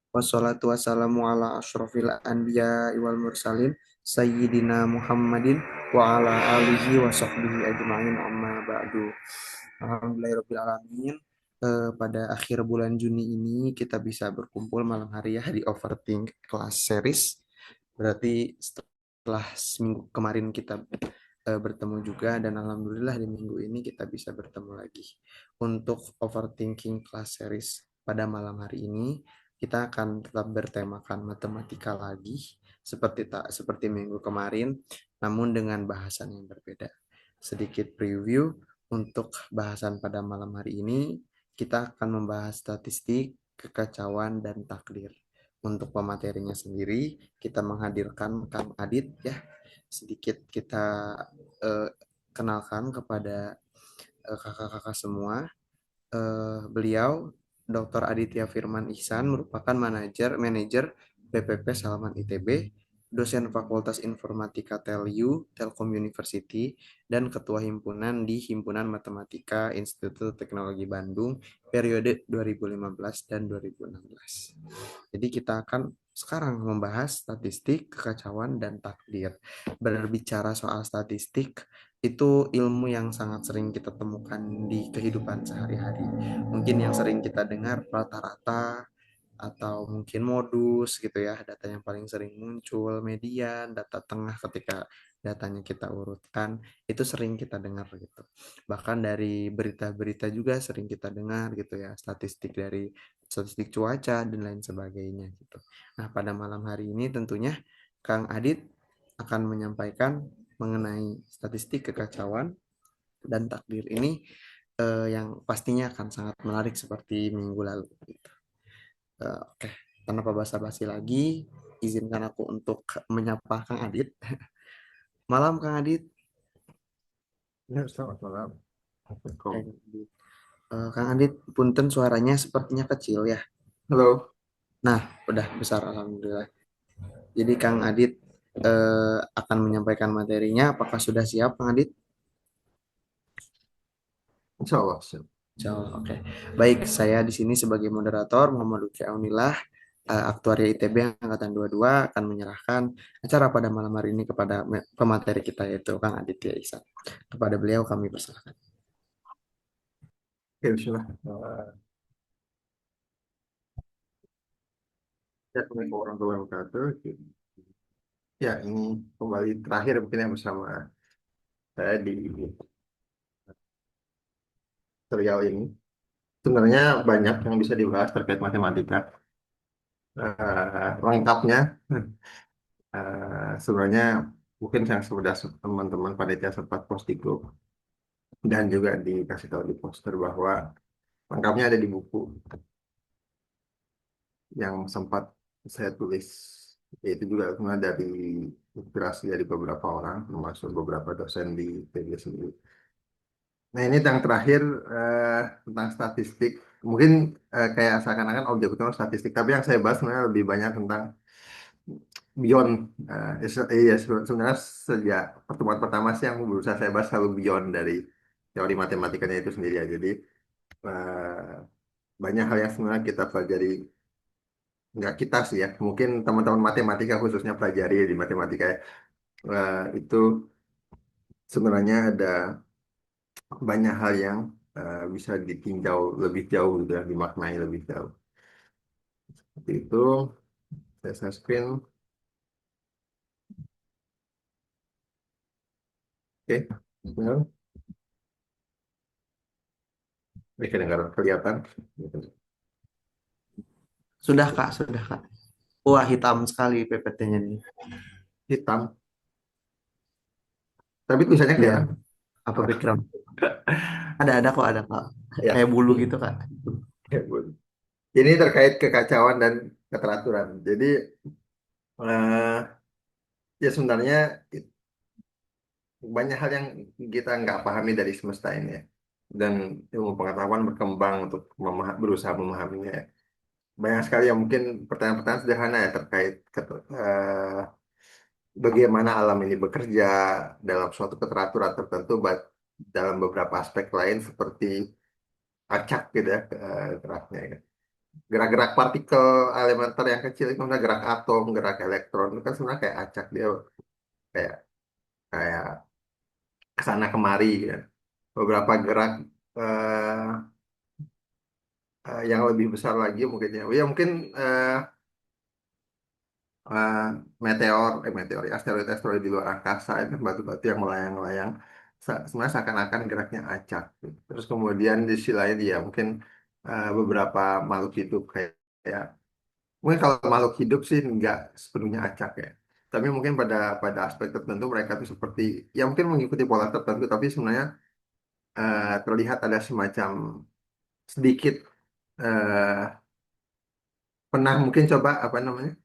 Wassalatu wassalamu ala asyrafil anbiya wal mursalin Sayyidina Muhammadin wa ala alihi wa sahbihi ajma'in amma ba'du. Alhamdulillahirrabbilalamin. Pada akhir bulan Juni ini kita bisa berkumpul malam hari ya di Overthink Class Series. Berarti setelah seminggu kemarin kita bertemu juga, dan alhamdulillah di minggu ini kita bisa bertemu lagi untuk Overthinking Class Series. Pada malam hari ini kita akan tetap bertemakan matematika lagi seperti minggu kemarin, namun dengan bahasan yang berbeda. Sedikit preview untuk bahasan pada malam hari ini, kita akan membahas statistik, kekacauan, dan takdir. Untuk pematerinya sendiri, kita menghadirkan Kang Adit ya. Sedikit kita kenalkan kepada kakak-kakak semua. Beliau Dr. Aditya Firman Ihsan merupakan manajer BPP Salman ITB, dosen Fakultas Informatika TELU, Telkom University, dan Ketua Himpunan di Himpunan Matematika Institut Teknologi Bandung periode 2015 dan 2016. Jadi kita akan sekarang membahas statistik, kekacauan, dan takdir. Berbicara soal statistik, itu ilmu yang sangat sering kita temukan di kehidupan sehari-hari. Mungkin yang sering kita dengar rata-rata atau mungkin modus gitu ya, data yang paling sering muncul, median, data tengah ketika datanya kita urutkan, itu sering kita dengar gitu. Bahkan dari berita-berita juga sering kita dengar gitu ya, statistik cuaca dan lain sebagainya gitu. Nah, pada malam hari ini tentunya Kang Adit akan menyampaikan mengenai statistik kekacauan dan takdir ini yang pastinya akan sangat menarik seperti minggu lalu gitu. Oke, tanpa basa-basi lagi, izinkan aku untuk menyapa Kang Adit. Malam Kang Adit. Ya, selamat malam. Assalamualaikum. Kang Adit, punten suaranya sepertinya kecil ya. Halo. Nah, udah besar alhamdulillah. Jadi Kang Adit akan menyampaikan materinya. Apakah sudah siap Kang Adit? Insya Allah. Siap. Insya Allah, oke. Baik, saya di sini sebagai moderator Muhammad Lutfi Aunillah, Aktuaria ITB Angkatan 22 akan menyerahkan acara pada malam hari ini kepada pemateri kita yaitu Kang Aditya Ihsan. Kepada beliau kami persilakan. Oke, bismillah. Ya, Assalamualaikum warahmatullahi wabarakatuh. Ya, ini kembali terakhir mungkin yang bersama saya di serial ini. Sebenarnya banyak yang bisa dibahas terkait matematika. Lengkapnya, sebenarnya mungkin yang sudah teman-teman panitia sempat post di grup dan juga dikasih tahu di poster bahwa lengkapnya ada di buku yang sempat saya tulis, itu juga sebenarnya dari inspirasi dari beberapa orang termasuk beberapa dosen di PG sendiri. Nah, ini yang terakhir, tentang statistik, mungkin kayak seakan-akan objek utama statistik, tapi yang saya bahas sebenarnya lebih banyak tentang beyond. Iya, sebenarnya sejak pertemuan pertama sih yang berusaha saya bahas selalu beyond dari teori matematikanya itu sendiri ya. Jadi eh, banyak hal yang sebenarnya kita pelajari, nggak kita sih ya, mungkin teman-teman matematika khususnya pelajari di matematika ya. Itu sebenarnya ada banyak hal yang bisa ditinjau lebih jauh gitu ya, dimaknai lebih jauh. Seperti itu, saya share screen. Oke, benar. Ini kedengaran kelihatan. Sudah Kak, sudah Kak. Wah, hitam sekali PPT-nya nih. Hitam, tapi tulisannya Iya, kelihatan. apa background? Ada kok, ada Kak. Ya, Kayak bulu gitu Kak. ini terkait kekacauan dan keteraturan. Jadi ya sebenarnya banyak hal yang kita nggak pahami dari semesta ini ya. Dan ilmu pengetahuan berkembang untuk berusaha memahaminya ya. Banyak sekali yang mungkin pertanyaan-pertanyaan sederhana ya terkait bagaimana alam ini bekerja dalam suatu keteraturan tertentu, dalam beberapa aspek lain seperti acak gitu ya, geraknya ya. gerak-gerak partikel elementer yang kecil itu, misalnya gerak atom, gerak elektron itu kan sebenarnya kayak acak, dia kayak kayak kesana kemari ya. Beberapa gerak eh, yang lebih besar lagi mungkin ya, ya mungkin eh, eh, meteor, ya, asteroid di luar angkasa itu kan batu-batu yang melayang-layang. Sebenarnya seakan-akan geraknya acak gitu. Terus kemudian di sisi lain ya mungkin beberapa makhluk hidup kayak mungkin kalau makhluk hidup sih nggak sepenuhnya acak ya. Tapi mungkin pada pada aspek tertentu mereka tuh seperti ya mungkin mengikuti pola tertentu, tapi sebenarnya terlihat ada semacam sedikit eh, pernah mungkin coba apa namanya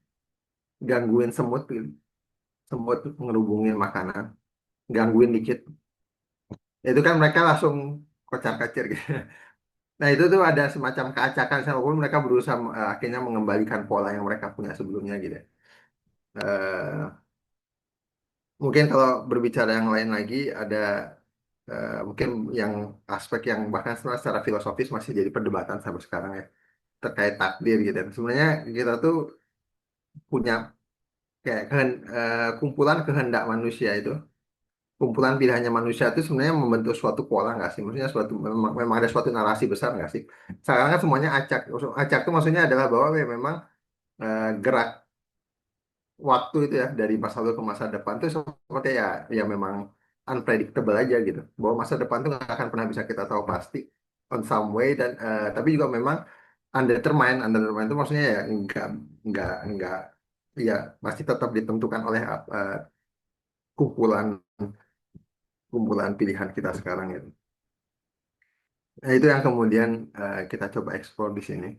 gangguin semut gitu. Semut ngerubungin makanan, gangguin dikit. Itu kan mereka langsung kocar-kacir gitu. Nah itu tuh ada semacam keacakan, walaupun mereka berusaha akhirnya mengembalikan pola yang mereka punya sebelumnya gitu. Eh, Mungkin kalau berbicara yang lain lagi ada mungkin yang aspek yang bahkan secara filosofis masih jadi perdebatan sampai sekarang ya, terkait takdir gitu. Dan sebenarnya kita tuh punya kayak kumpulan kehendak manusia itu, kumpulan pilihannya manusia itu sebenarnya membentuk suatu pola nggak sih? Maksudnya memang ada suatu narasi besar nggak sih? Sekarang kan semuanya acak. Acak itu maksudnya adalah bahwa ya memang gerak waktu itu ya dari masa lalu ke masa depan tuh seperti ya ya memang unpredictable aja gitu. Bahwa masa depan tuh nggak akan pernah bisa kita tahu pasti on some way, dan tapi juga memang undetermined. Undetermined itu maksudnya ya enggak ya masih tetap ditentukan oleh kumpulan kumpulan pilihan kita sekarang itu. Nah, itu yang kemudian kita coba eksplor di sini.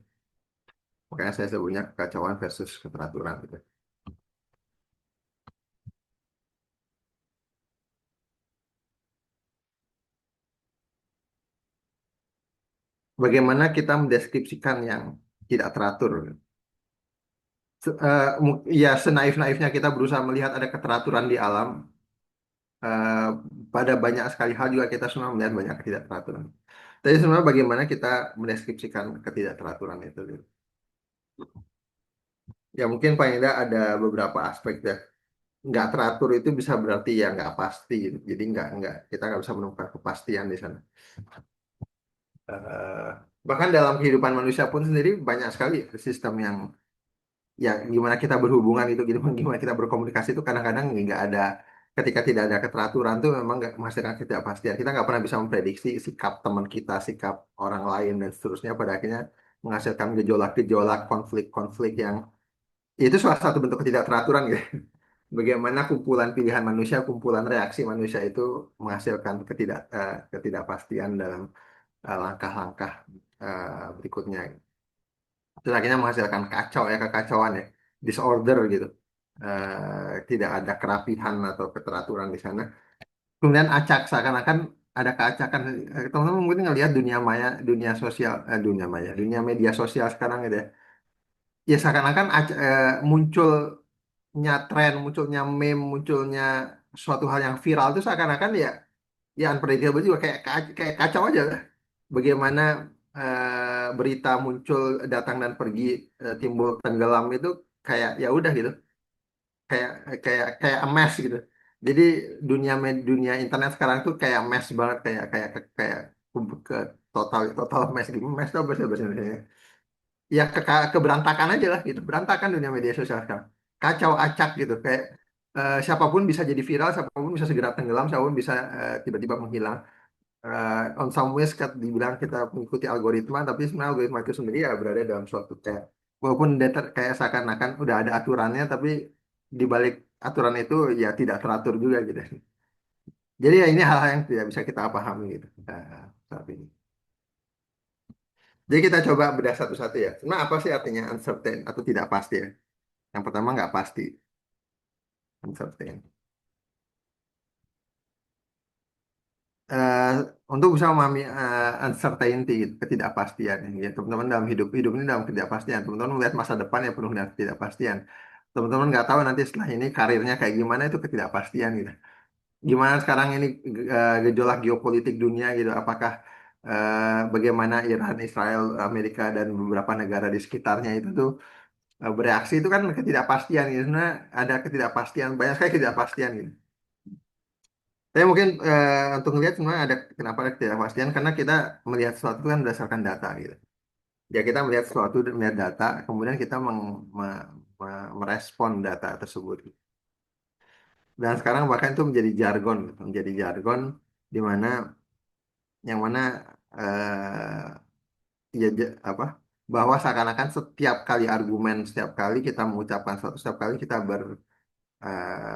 Makanya saya sebutnya kekacauan versus keteraturan gitu. Bagaimana kita mendeskripsikan yang tidak teratur? Ya senaif-naifnya kita berusaha melihat ada keteraturan di alam. eh, Pada banyak sekali hal juga kita semua melihat banyak ketidakteraturan. Tapi sebenarnya bagaimana kita mendeskripsikan ketidakteraturan itu, gitu. Ya mungkin paling tidak ada beberapa aspek ya. Nggak teratur itu bisa berarti ya nggak pasti gitu. Jadi nggak kita nggak bisa menemukan kepastian di sana. Eh, Bahkan dalam kehidupan manusia pun sendiri banyak sekali sistem yang ya gimana kita berhubungan itu gitu, gimana kita berkomunikasi itu kadang-kadang nggak ada, ketika tidak ada keteraturan tuh memang nggak menghasilkan ketidakpastian. Kita nggak pernah bisa memprediksi sikap teman kita, sikap orang lain dan seterusnya, pada akhirnya menghasilkan gejolak-gejolak, konflik-konflik yang itu salah satu bentuk ketidakteraturan gitu. Bagaimana kumpulan pilihan manusia, kumpulan reaksi manusia itu menghasilkan ketidakpastian dalam langkah-langkah berikutnya. Terus akhirnya menghasilkan kacau ya, kekacauan ya, disorder gitu. Tidak ada kerapihan atau keteraturan di sana. Kemudian acak, seakan-akan ada keacakan. Teman-teman mungkin ngelihat dunia maya, dunia sosial, dunia maya, dunia media sosial sekarang gitu ya. Ya seakan-akan munculnya tren, munculnya meme, munculnya suatu hal yang viral itu seakan-akan ya ya unpredictable juga, kayak kacau aja lah. Bagaimana berita muncul, datang dan pergi, timbul tenggelam itu kayak ya udah gitu, kayak kayak emas gitu. Jadi dunia internet sekarang tuh kayak mess banget, kayak ke total total mess gitu. Mess itu apa sih bahasa Indonesianya? Ya keberantakan aja lah gitu, berantakan dunia media sosial sekarang, kacau acak gitu, kayak siapapun bisa jadi viral, siapapun bisa segera tenggelam, siapapun bisa tiba-tiba menghilang. On some ways dibilang kita mengikuti algoritma, tapi sebenarnya algoritma itu sendiri ya berada dalam suatu kayak walaupun kayak seakan-akan udah ada aturannya, tapi di balik aturan itu ya tidak teratur juga gitu. Jadi ya ini hal-hal yang tidak bisa kita pahami gitu saat ini. Jadi kita coba bedah satu-satu ya. Sebenarnya apa sih artinya uncertain atau tidak pasti ya? Yang pertama nggak pasti, uncertain. eh, untuk bisa memahami uncertainty, gitu, ketidakpastian ya teman-teman, dalam hidup hidup ini dalam ketidakpastian. Teman-teman melihat masa depan yang penuh dengan ketidakpastian. Teman-teman nggak tahu nanti setelah ini karirnya kayak gimana, itu ketidakpastian gitu. Gimana sekarang ini gejolak geopolitik dunia gitu, apakah bagaimana Iran, Israel, Amerika dan beberapa negara di sekitarnya itu tuh bereaksi itu kan ketidakpastian gitu. Sebenarnya ada ketidakpastian, banyak sekali ketidakpastian gitu. Tapi mungkin untuk melihat sebenarnya ada kenapa ada ketidakpastian karena kita melihat sesuatu kan berdasarkan data gitu. Ya kita melihat sesuatu melihat data, kemudian kita merespon data tersebut. Dan sekarang bahkan itu menjadi jargon, gitu. Menjadi jargon di mana yang mana ya apa bahwa seakan-akan setiap kali argumen, setiap kali kita mengucapkan sesuatu, setiap kali kita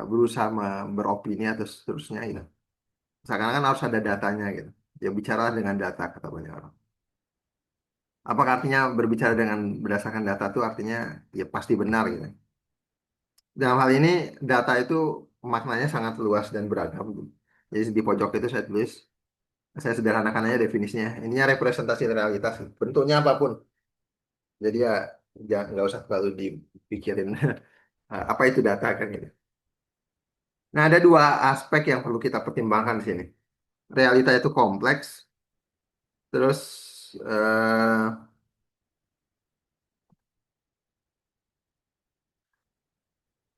berusaha beropini atau seterusnya gitu. Seakan-akan harus ada datanya gitu. Ya bicara dengan data kata banyak orang. Apakah artinya berbicara dengan berdasarkan data itu artinya ya pasti benar gitu. Dalam hal ini data itu maknanya sangat luas dan beragam. Jadi di pojok itu saya tulis, saya sederhanakan aja definisinya. Ininya representasi realitas, bentuknya apapun. Jadi ya nggak usah terlalu dipikirin apa itu data kan gitu. Nah ada dua aspek yang perlu kita pertimbangkan di sini. Realita itu kompleks, terus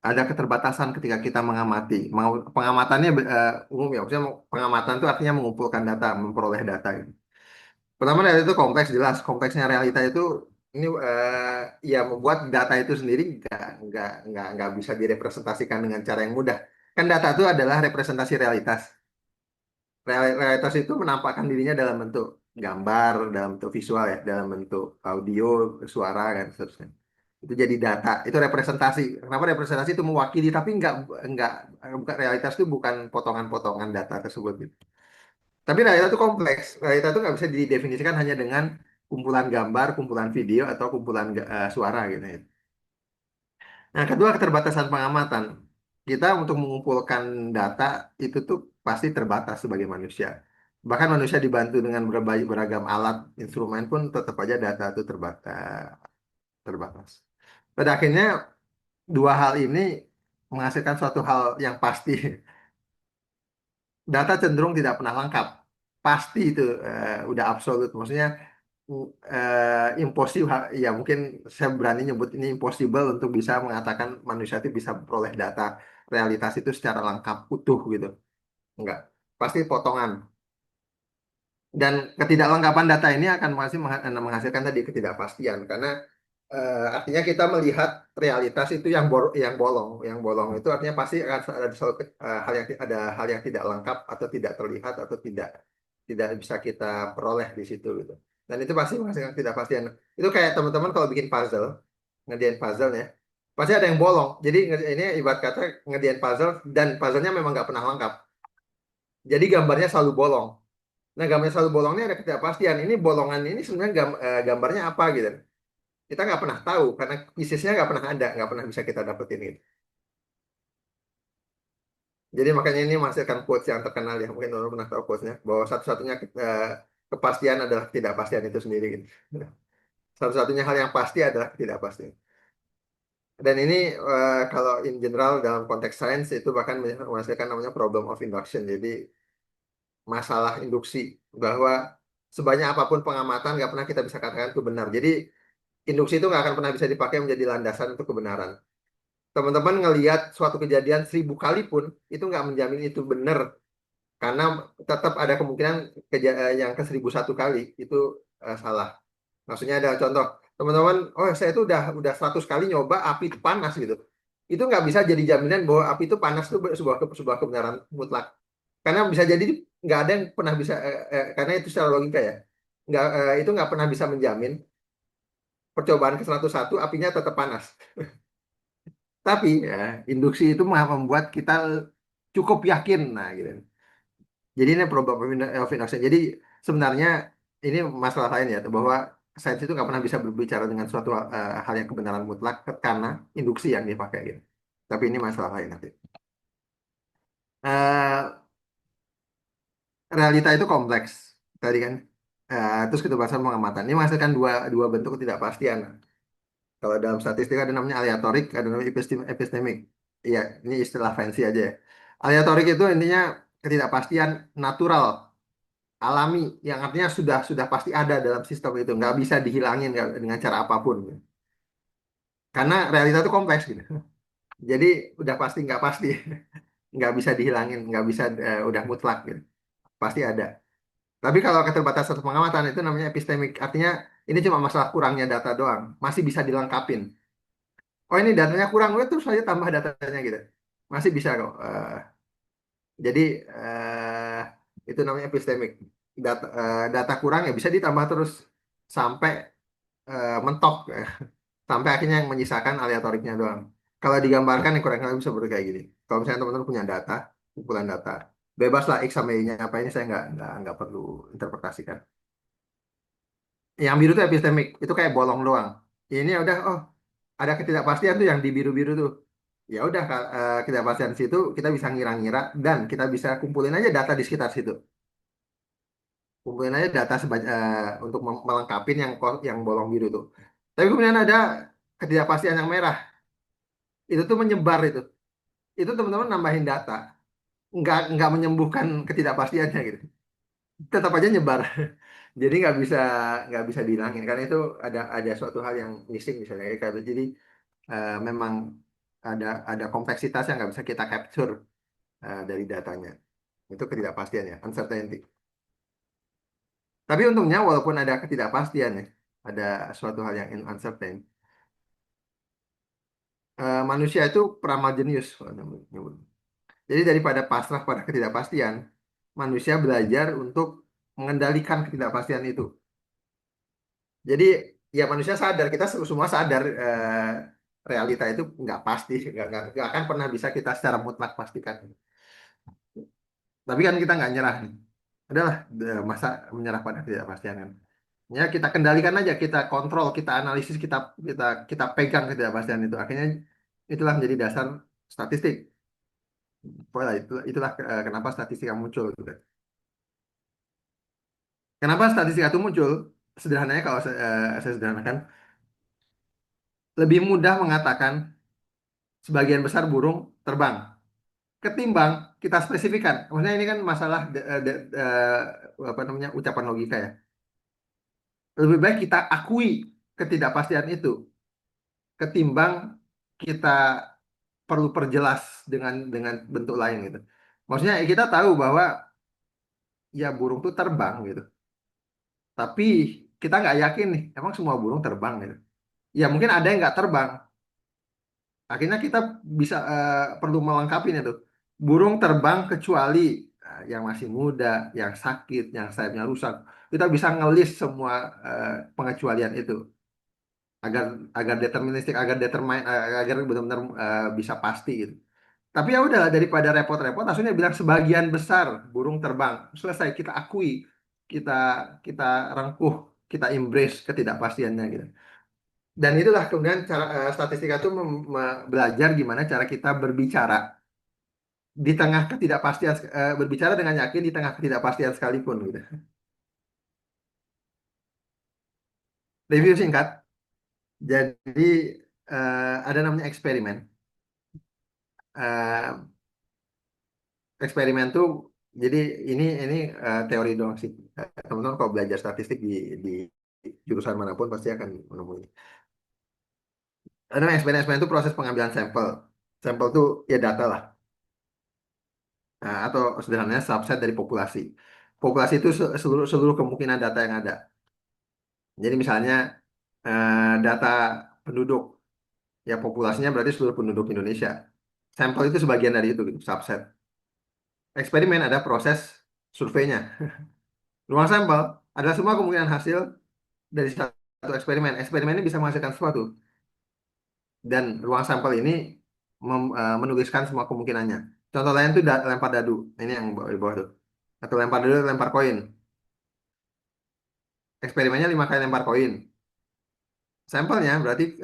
ada keterbatasan ketika kita mengamati. Pengamatannya umum ya, maksudnya pengamatan itu artinya mengumpulkan data, memperoleh data gitu. Pertama realita itu kompleks jelas. Kompleksnya realita itu ini ya membuat data itu sendiri nggak bisa direpresentasikan dengan cara yang mudah. Kan data itu adalah representasi realitas. Realitas itu menampakkan dirinya dalam bentuk gambar, dalam bentuk visual ya, dalam bentuk audio, suara dan seterusnya. Itu jadi data, itu representasi. Kenapa representasi itu mewakili, tapi nggak bukan realitas itu bukan potongan-potongan data tersebut. Gitu. Tapi realita itu kompleks. Realita itu nggak bisa didefinisikan hanya dengan kumpulan gambar, kumpulan video, atau kumpulan suara gitu ya. Nah, kedua keterbatasan pengamatan. Kita untuk mengumpulkan data itu tuh pasti terbatas sebagai manusia. Bahkan manusia dibantu dengan berbagai beragam alat, instrumen pun tetap aja data itu terbatas. Pada akhirnya dua hal ini menghasilkan suatu hal yang pasti. Data cenderung tidak pernah lengkap. Pasti itu udah absolut. Maksudnya impossible ya mungkin saya berani nyebut ini impossible untuk bisa mengatakan manusia itu bisa memperoleh data realitas itu secara lengkap utuh gitu enggak pasti potongan dan ketidaklengkapan data ini akan masih menghasilkan tadi ketidakpastian karena artinya kita melihat realitas itu yang bolong itu artinya pasti akan ada selalu ada hal yang tidak lengkap atau tidak terlihat atau tidak bisa kita peroleh di situ gitu. Dan itu pasti menghasilkan ketidakpastian. Itu kayak teman-teman kalau bikin puzzle, ngerjain puzzle ya, pasti ada yang bolong. Jadi ini ibarat kata ngerjain puzzle dan puzzle-nya memang nggak pernah lengkap. Jadi gambarnya selalu bolong. Nah, gambarnya selalu bolongnya ada ketidakpastian. Ini bolongan ini sebenarnya gambarnya apa gitu. Kita nggak pernah tahu karena piecesnya nggak pernah ada, nggak pernah bisa kita dapetin gitu. Jadi makanya ini menghasilkan quotes yang terkenal ya. Mungkin orang pernah tahu quotes-nya bahwa satu-satunya kepastian adalah ketidakpastian itu sendiri gitu. Satu-satunya hal yang pasti adalah ketidakpastian. Dan ini kalau in general dalam konteks sains itu bahkan menghasilkan namanya problem of induction. Jadi masalah induksi bahwa sebanyak apapun pengamatan nggak pernah kita bisa katakan itu benar. Jadi induksi itu nggak akan pernah bisa dipakai menjadi landasan untuk kebenaran. Teman-teman ngelihat suatu kejadian 1.000 kali pun itu nggak menjamin itu benar karena tetap ada kemungkinan yang ke 1.001 kali itu salah. Maksudnya ada contoh, teman-teman, oh saya itu udah 100 kali nyoba api itu panas gitu. Itu nggak bisa jadi jaminan bahwa api itu panas itu sebuah kebenaran mutlak. Karena bisa jadi nggak ada yang pernah bisa, karena itu secara logika ya, itu nggak pernah bisa menjamin percobaan ke 101 apinya tetap panas. Tapi ya, induksi itu membuat kita cukup yakin, nah gitu. Jadi ini problem of induction. Jadi sebenarnya ini masalah lain ya, bahwa sains itu nggak pernah bisa berbicara dengan suatu hal yang kebenaran mutlak karena induksi yang dipakai gitu. Tapi ini masalah lain nanti. Eh, Realita itu kompleks tadi kan. Terus keterbatasan pengamatan. Ini menghasilkan dua dua bentuk ketidakpastian. Kalau dalam statistik ada namanya aleatorik, ada namanya epistemik. Iya, ini istilah fancy aja ya. Aleatorik itu intinya ketidakpastian natural alami, yang artinya sudah pasti ada dalam sistem itu, nggak bisa dihilangin dengan cara apapun. Karena realita itu kompleks gitu. Jadi udah pasti nggak pasti, nggak bisa dihilangin, nggak bisa udah mutlak gitu. Pasti ada. Tapi kalau keterbatasan pengamatan itu namanya epistemik, artinya ini cuma masalah kurangnya data doang, masih bisa dilengkapin. Oh ini datanya kurang, udah terus saja tambah datanya gitu. Masih bisa kok. Jadi itu namanya epistemik. Data kurang ya bisa ditambah terus sampai mentok, sampai akhirnya yang menyisakan aleatoriknya doang. Kalau digambarkan yang kurang lebih bisa seperti kayak gini. Kalau misalnya teman-teman punya data, kumpulan data, bebas lah X sama Y-nya apa, ini saya nggak perlu interpretasikan. Yang biru itu epistemik, itu kayak bolong doang. Ini ya udah, oh ada ketidakpastian tuh yang di biru-biru tuh. Ya udah, ketidakpastian situ kita bisa ngira-ngira dan kita bisa kumpulin aja data di sekitar situ. Kumpulin aja data untuk melengkapi yang bolong biru tuh. Tapi kemudian ada ketidakpastian yang merah. Itu tuh menyebar itu. Itu teman-teman nambahin data, nggak menyembuhkan ketidakpastiannya gitu. Tetap aja nyebar. Jadi nggak bisa dihilangin karena itu ada suatu hal yang missing misalnya kayak gitu. Jadi memang ada kompleksitas yang nggak bisa kita capture dari datanya. Itu ketidakpastian ya, uncertainty. Tapi untungnya walaupun ada ketidakpastian ya, ada suatu hal yang uncertain, manusia itu pramagenius. Kalau nyebut. Jadi daripada pasrah pada ketidakpastian, manusia belajar untuk mengendalikan ketidakpastian itu. Jadi ya manusia sadar, kita semua sadar realita itu nggak pasti, nggak akan pernah bisa kita secara mutlak pastikan. Tapi kan kita nggak nyerah nih. Adalah masa menyerah pada ketidakpastian kan. Ya kita kendalikan aja, kita kontrol, kita analisis, kita kita kita pegang ketidakpastian itu. Akhirnya itulah menjadi dasar statistik. Pokoknya itulah kenapa statistika muncul gitu. Kenapa statistika itu muncul? Sederhananya kalau saya sederhanakan, lebih mudah mengatakan sebagian besar burung terbang ketimbang kita spesifikkan. Maksudnya ini kan masalah apa namanya ucapan logika ya. Lebih baik kita akui ketidakpastian itu ketimbang kita perlu perjelas dengan bentuk lain gitu. Maksudnya kita tahu bahwa ya burung tuh terbang gitu. Tapi kita nggak yakin nih, emang semua burung terbang gitu. Ya mungkin ada yang nggak terbang. Akhirnya kita bisa perlu melengkapi itu. Burung terbang kecuali yang masih muda, yang sakit, yang sayapnya rusak. Kita bisa ngelis semua pengecualian itu agar agar deterministik, agar benar-benar bisa pasti gitu. Tapi ya udahlah daripada repot-repot, langsungnya bilang sebagian besar burung terbang. Selesai kita akui, kita kita rengkuh, kita embrace ketidakpastiannya gitu. Dan itulah kemudian cara statistika itu belajar gimana cara kita berbicara di tengah ketidakpastian, berbicara dengan yakin di tengah ketidakpastian sekalipun gitu. Review singkat. Jadi ada namanya eksperimen. Eh, Eksperimen tuh jadi ini teori doang sih. Teman-teman kalau belajar statistik di jurusan manapun pasti akan menemui. Karena eksperimen itu proses pengambilan sampel. Sampel itu ya data lah. Nah, atau sederhananya subset dari populasi. Populasi itu seluruh seluruh kemungkinan data yang ada. Jadi misalnya data penduduk, ya populasinya berarti seluruh penduduk Indonesia. Sampel itu sebagian dari itu, gitu, subset. Eksperimen ada proses surveinya. Ruang sampel adalah semua kemungkinan hasil dari satu eksperimen. Eksperimen ini bisa menghasilkan sesuatu. Dan ruang sampel ini menuliskan semua kemungkinannya. Contoh lain itu lempar dadu. Ini yang di bawah tuh. Atau lempar dadu, lempar koin. Eksperimennya 5 kali lempar koin. Sampelnya berarti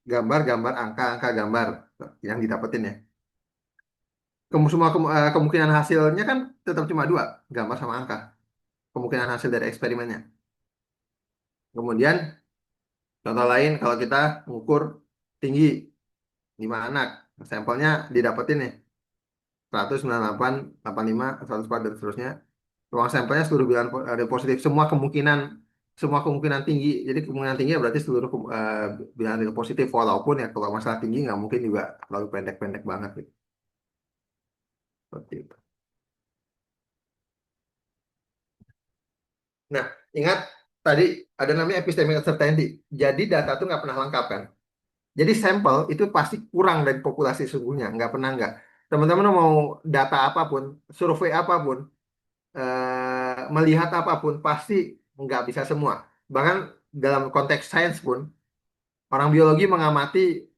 gambar-gambar, angka-angka gambar yang didapetin ya. Semua kemungkinan hasilnya kan tetap cuma dua, gambar sama angka. Kemungkinan hasil dari eksperimennya. Kemudian contoh lain kalau kita mengukur tinggi 5 anak, sampelnya didapetin nih 198, 85, 104 dan seterusnya. Ruang sampelnya seluruh bilangan ada positif. Semua kemungkinan tinggi. Jadi kemungkinan tinggi berarti seluruh bilangan nilai positif. Walaupun ya kalau masalah tinggi nggak mungkin juga terlalu pendek-pendek banget gitu. Seperti itu. Nah, ingat tadi ada namanya epistemic uncertainty. Jadi data itu nggak pernah lengkap kan. Jadi sampel itu pasti kurang dari populasi sesungguhnya, nggak pernah nggak. Teman-teman mau data apapun, survei apapun, melihat apapun, pasti nggak bisa semua. Bahkan dalam konteks sains pun, orang biologi mengamati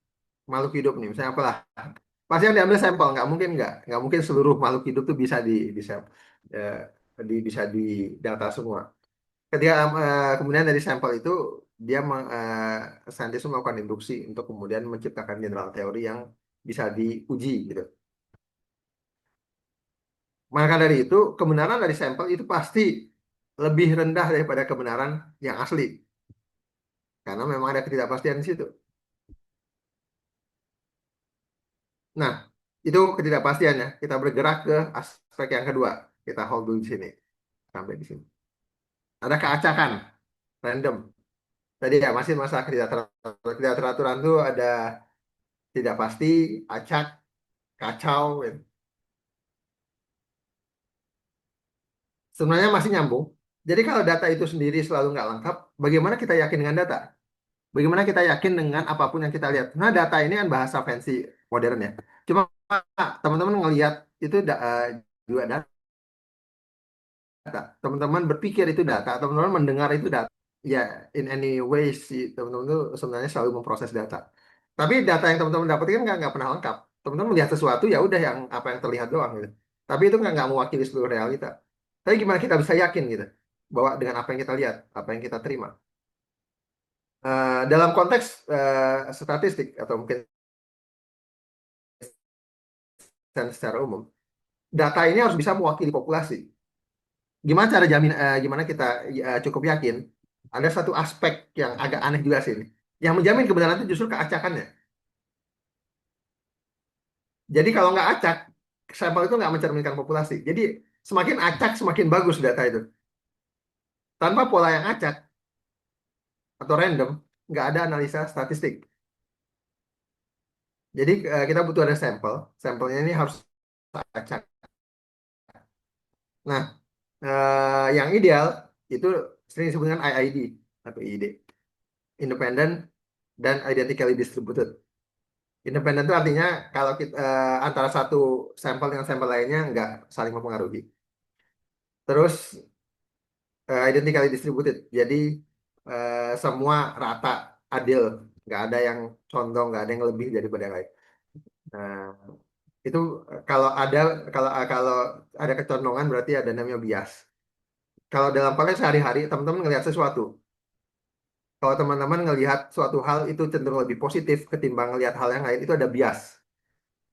makhluk hidup nih, misalnya apalah, pasti yang diambil sampel, nggak mungkin seluruh makhluk hidup tuh bisa eh, bisa didata semua. Ketika kemudian dari sampel itu dia saintis melakukan induksi untuk kemudian menciptakan general teori yang bisa diuji gitu. Maka dari itu kebenaran dari sampel itu pasti lebih rendah daripada kebenaran yang asli karena memang ada ketidakpastian di situ. Nah, itu ketidakpastiannya. Kita bergerak ke aspek yang kedua. Kita hold dulu di sini sampai di sini. Ada keacakan, random. Tadi ya masih masalah ketidakteraturan. Ketidakteraturan itu ada tidak pasti, acak, kacau, gitu. Sebenarnya masih nyambung. Jadi kalau data itu sendiri selalu nggak lengkap, bagaimana kita yakin dengan data? Bagaimana kita yakin dengan apapun yang kita lihat? Nah, data ini kan bahasa fancy modern ya. Cuma teman-teman ngelihat itu juga data. Teman-teman berpikir itu data, teman-teman mendengar itu data. Ya, in any way sih teman-teman itu sebenarnya selalu memproses data. Tapi data yang teman-teman dapatkan nggak pernah lengkap. Teman-teman melihat sesuatu ya udah yang apa yang terlihat doang gitu. Tapi itu nggak mewakili seluruh realita. Tapi gimana kita bisa yakin gitu bahwa dengan apa yang kita lihat, apa yang kita terima. Dalam konteks statistik atau mungkin secara umum, data ini harus bisa mewakili populasi. Gimana kita cukup yakin? Ada satu aspek yang agak aneh juga sih ini. Yang menjamin kebenaran itu justru keacakannya. Jadi kalau nggak acak, sampel itu nggak mencerminkan populasi. Jadi semakin acak, semakin bagus data itu. Tanpa pola yang acak atau random, nggak ada analisa statistik. Jadi kita butuh ada sampel. Sampelnya ini harus acak. Nah, yang ideal itu sering disebut dengan IID atau IID, Independent dan Identically Distributed. Independen itu artinya kalau kita, antara satu sampel dengan sampel lainnya nggak saling mempengaruhi. Terus identically distributed, jadi semua rata, adil, nggak ada yang condong, nggak ada yang lebih daripada yang lain. Nah, itu kalau ada kecondongan berarti ada namanya bias. Kalau dalam konteks sehari-hari teman-teman ngelihat sesuatu, kalau teman-teman ngelihat suatu hal itu cenderung lebih positif ketimbang ngelihat hal yang lain itu ada bias.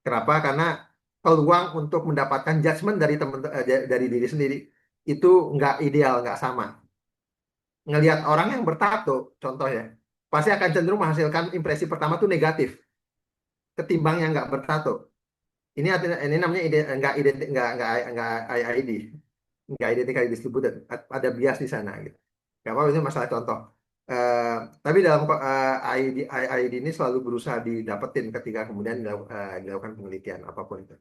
Kenapa? Karena peluang untuk mendapatkan judgement dari dari diri sendiri itu nggak ideal, nggak sama. Ngelihat orang yang bertato, contohnya, pasti akan cenderung menghasilkan impresi pertama tuh negatif ketimbang yang nggak bertato. Ini namanya nggak IID, nggak identikally distributed. Ada bias di sana gitu. Gak apa itu masalah contoh. Eh, tapi dalam IID ini selalu berusaha didapetin ketika kemudian dilakukan penelitian apapun itu.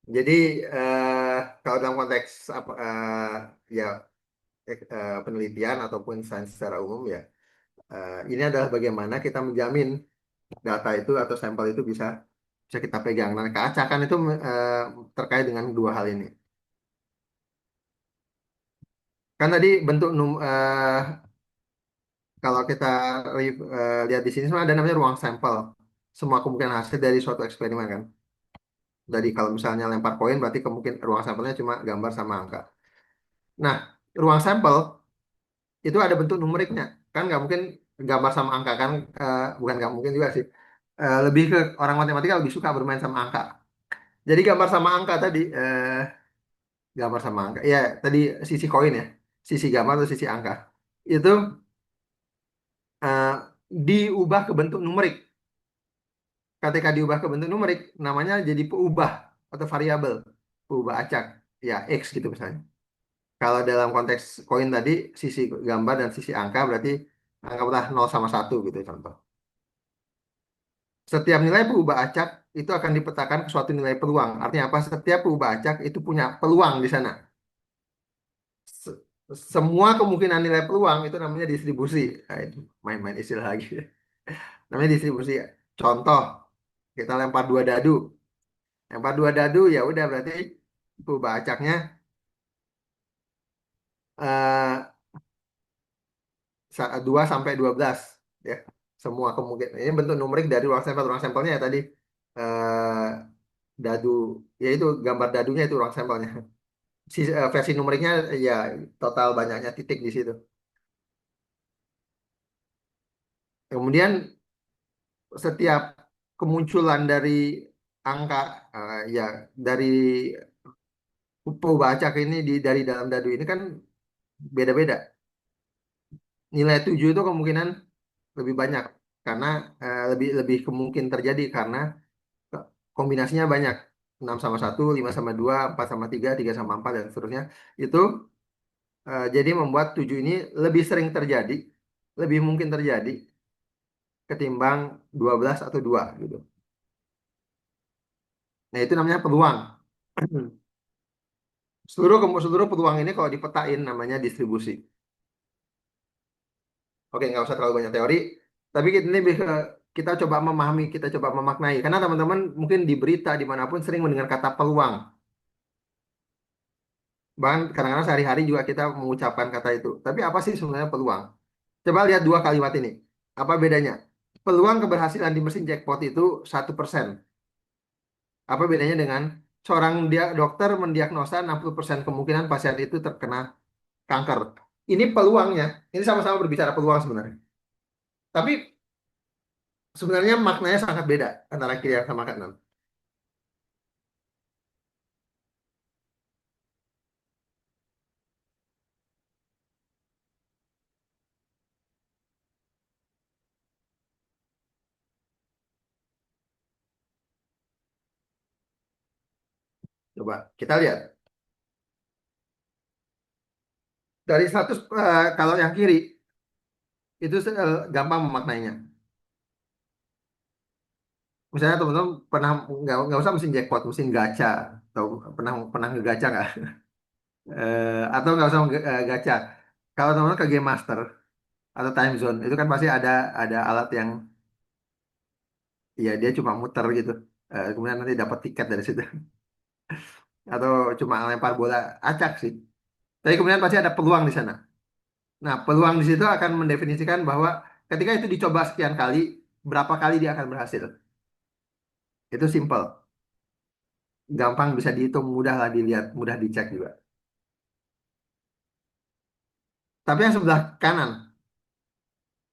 Jadi kalau dalam konteks ya penelitian ataupun sains secara umum ya ini adalah bagaimana kita menjamin data itu atau sampel itu bisa bisa kita pegang. Nah, keacakan itu terkait dengan dua hal ini. Kan tadi bentuk kalau kita lihat di sini sebenarnya ada namanya ruang sampel. Semua kemungkinan hasil dari suatu eksperimen kan. Jadi kalau misalnya lempar koin berarti kemungkinan ruang sampelnya cuma gambar sama angka. Nah, ruang sampel itu ada bentuk numeriknya kan nggak mungkin gambar sama angka kan bukan nggak mungkin juga sih. Lebih ke orang matematika lebih suka bermain sama angka jadi gambar sama angka tadi gambar sama angka ya tadi sisi koin ya sisi gambar atau sisi angka itu eh, diubah ke bentuk numerik ketika diubah ke bentuk numerik namanya jadi peubah atau variabel peubah acak ya X gitu misalnya. Kalau dalam konteks koin tadi, sisi gambar dan sisi angka berarti anggaplah 0 sama 1 gitu contoh. Setiap nilai berubah acak itu akan dipetakan ke suatu nilai peluang. Artinya apa? Setiap berubah acak itu punya peluang di sana. Se- Semua kemungkinan nilai peluang itu namanya distribusi. Nah, itu main-main istilah lagi. Namanya distribusi. Contoh, kita lempar dua dadu. Lempar dua dadu ya udah berarti berubah acaknya 2 sampai 12 ya. Semua kemungkinan. Ini bentuk numerik dari ruang sampel. Ruang sampelnya ya tadi eh, dadu, yaitu gambar dadunya itu ruang sampelnya. Versi numeriknya ya total banyaknya titik di situ. Kemudian setiap kemunculan dari angka ya dari Pembacak ini dari dalam dadu ini kan beda-beda. Nilai 7 itu kemungkinan lebih banyak karena lebih lebih kemungkin terjadi karena kombinasinya banyak. 6 sama 1, 5 sama 2, 4 sama 3, 3 sama 4 dan seterusnya. Itu jadi membuat 7 ini lebih sering terjadi, lebih mungkin terjadi ketimbang 12 atau 2 gitu. Nah, itu namanya peluang. Seluruh peluang ini kalau dipetain namanya distribusi. Oke, nggak usah terlalu banyak teori, tapi ini lebih ke kita coba memahami, kita coba memaknai. Karena teman-teman mungkin di berita dimanapun sering mendengar kata peluang. Bahkan kadang-kadang sehari-hari juga kita mengucapkan kata itu. Tapi apa sih sebenarnya peluang? Coba lihat dua kalimat ini. Apa bedanya? Peluang keberhasilan di mesin jackpot itu 1%. Apa bedanya dengan seorang dokter mendiagnosa 60% kemungkinan pasien itu terkena kanker. Ini peluangnya. Ini sama-sama berbicara peluang sebenarnya. Tapi sebenarnya maknanya sangat beda antara kiri sama kanan. Coba kita lihat. Dari 100, kalau yang kiri itu gampang memaknainya. Misalnya teman-teman pernah nggak usah mesin jackpot, mesin gacha, atau pernah pernah ngegacha nggak? Atau nggak usah gacha. Kalau teman-teman ke Game Master atau Time Zone itu kan pasti ada alat yang ya dia cuma muter gitu. Kemudian nanti dapat tiket dari situ. Atau cuma lempar bola acak sih. Tapi kemudian pasti ada peluang di sana. Nah, peluang di situ akan mendefinisikan bahwa ketika itu dicoba sekian kali, berapa kali dia akan berhasil. Itu simple. Gampang bisa dihitung, mudah lah dilihat, mudah dicek juga. Tapi yang sebelah kanan,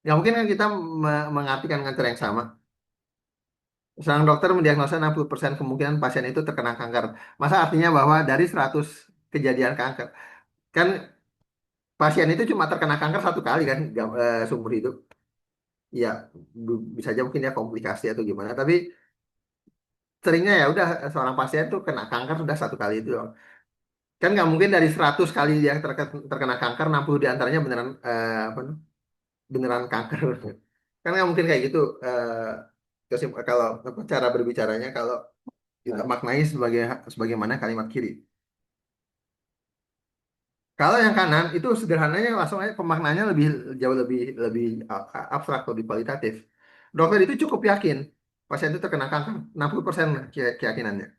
ya mungkin kan kita mengartikan dengan cara yang sama. Seorang dokter mendiagnosa 60% kemungkinan pasien itu terkena kanker. Masa artinya bahwa dari 100 kejadian kanker, kan pasien itu cuma terkena kanker satu kali kan seumur hidup. Ya, bisa aja mungkin ya komplikasi atau gimana. Tapi seringnya ya udah seorang pasien tuh kena kanker sudah satu kali itu doang. Kan nggak mungkin dari 100 kali dia terkena kanker, 60 diantaranya beneran apa, beneran kanker. Kan nggak mungkin kayak gitu. Kalau cara berbicaranya kalau kita maknai sebagaimana kalimat kiri. Kalau yang kanan itu sederhananya langsung aja pemaknaannya jauh lebih lebih abstrak, lebih kualitatif. Dokter itu cukup yakin pasien itu terkena kanker, 60% keyakinannya.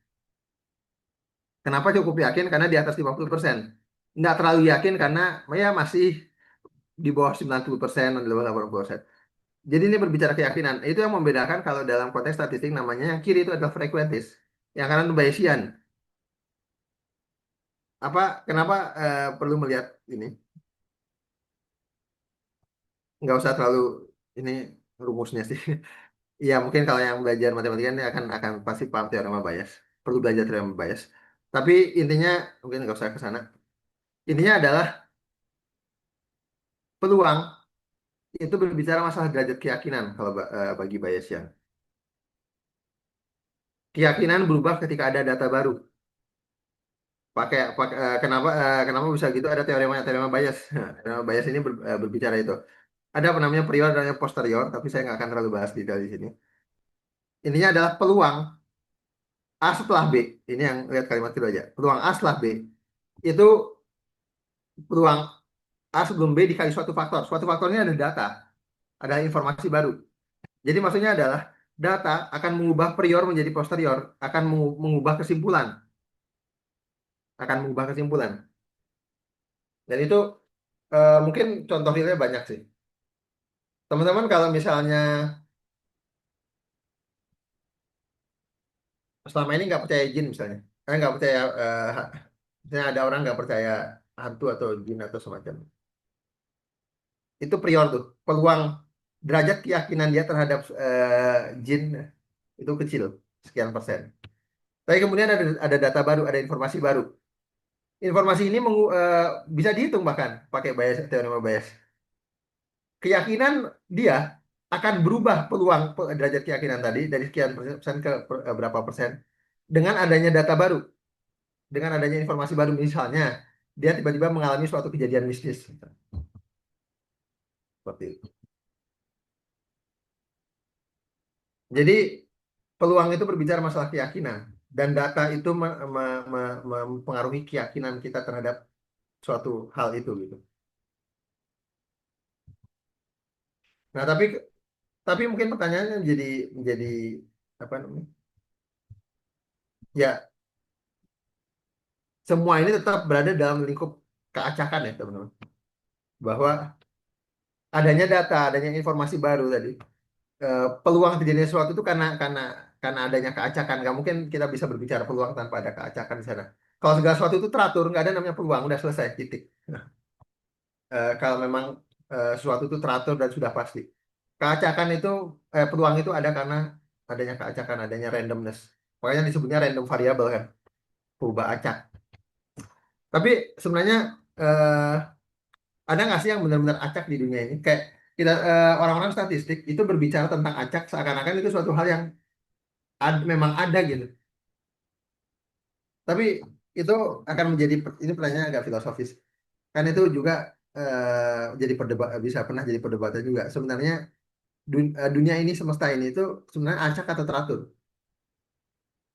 Kenapa cukup yakin? Karena di atas 50%. Nggak terlalu yakin karena ya masih di bawah 90%, di bawah 80%. Jadi ini berbicara keyakinan. Itu yang membedakan kalau dalam konteks statistik namanya yang kiri itu adalah frekuentis. Yang kanan itu Bayesian. Kenapa perlu melihat ini? Nggak usah terlalu ini rumusnya sih. Iya mungkin kalau yang belajar matematika ini akan pasti paham teorema Bayes. Perlu belajar teorema Bayes. Tapi intinya mungkin nggak usah ke sana. Intinya adalah peluang itu berbicara masalah derajat keyakinan kalau bagi Bayesian. Keyakinan berubah ketika ada data baru. Kenapa bisa gitu? Ada teorema bias. Teorema bias ini berbicara itu. Ada apa namanya prior dan yang posterior, tapi saya nggak akan terlalu bahas di sini. Ininya adalah peluang A setelah B. Ini yang lihat kalimat kedua aja. Peluang A setelah B itu peluang A sebelum B dikali suatu faktor. Suatu faktornya ada data, ada informasi baru. Jadi maksudnya adalah data akan mengubah prior menjadi posterior, akan mengubah kesimpulan, akan mengubah kesimpulan. Dan itu mungkin contoh realnya banyak sih. Teman-teman kalau misalnya selama ini nggak percaya jin misalnya, nggak percaya, misalnya ada orang nggak percaya hantu atau jin atau semacam, itu prior tuh, peluang derajat keyakinan dia terhadap jin itu kecil, sekian persen. Tapi kemudian ada data baru, ada informasi baru. Informasi ini bisa dihitung bahkan pakai bias, teorema bias. Keyakinan dia akan berubah peluang derajat keyakinan tadi dari sekian persen ke berapa persen dengan adanya data baru, dengan adanya informasi baru. Misalnya dia tiba-tiba mengalami suatu kejadian mistis seperti itu. Jadi peluang itu berbicara masalah keyakinan dan data itu mempengaruhi keyakinan kita terhadap suatu hal itu gitu. Nah, tapi mungkin pertanyaannya menjadi apa namanya? Ya, semua ini tetap berada dalam lingkup keacakan ya, teman-teman. Bahwa adanya data, adanya informasi baru tadi, peluang terjadinya sesuatu itu karena adanya keacakan. Nggak mungkin kita bisa berbicara peluang tanpa ada keacakan di sana. Kalau segala sesuatu itu teratur, nggak ada namanya peluang, udah selesai, titik. Kalau memang sesuatu itu teratur dan sudah pasti. Keacakan itu, peluang itu ada karena adanya keacakan, adanya randomness. Makanya disebutnya random variable kan, perubahan acak. Tapi sebenarnya eh, ada nggak sih yang benar-benar acak di dunia ini? Kayak kita, orang-orang statistik itu berbicara tentang acak seakan-akan itu suatu hal yang memang ada gitu. Tapi itu akan menjadi, ini pertanyaan agak filosofis. Kan itu juga jadi perdebat, bisa pernah jadi perdebatan juga. Sebenarnya dunia ini, semesta ini itu sebenarnya acak atau teratur.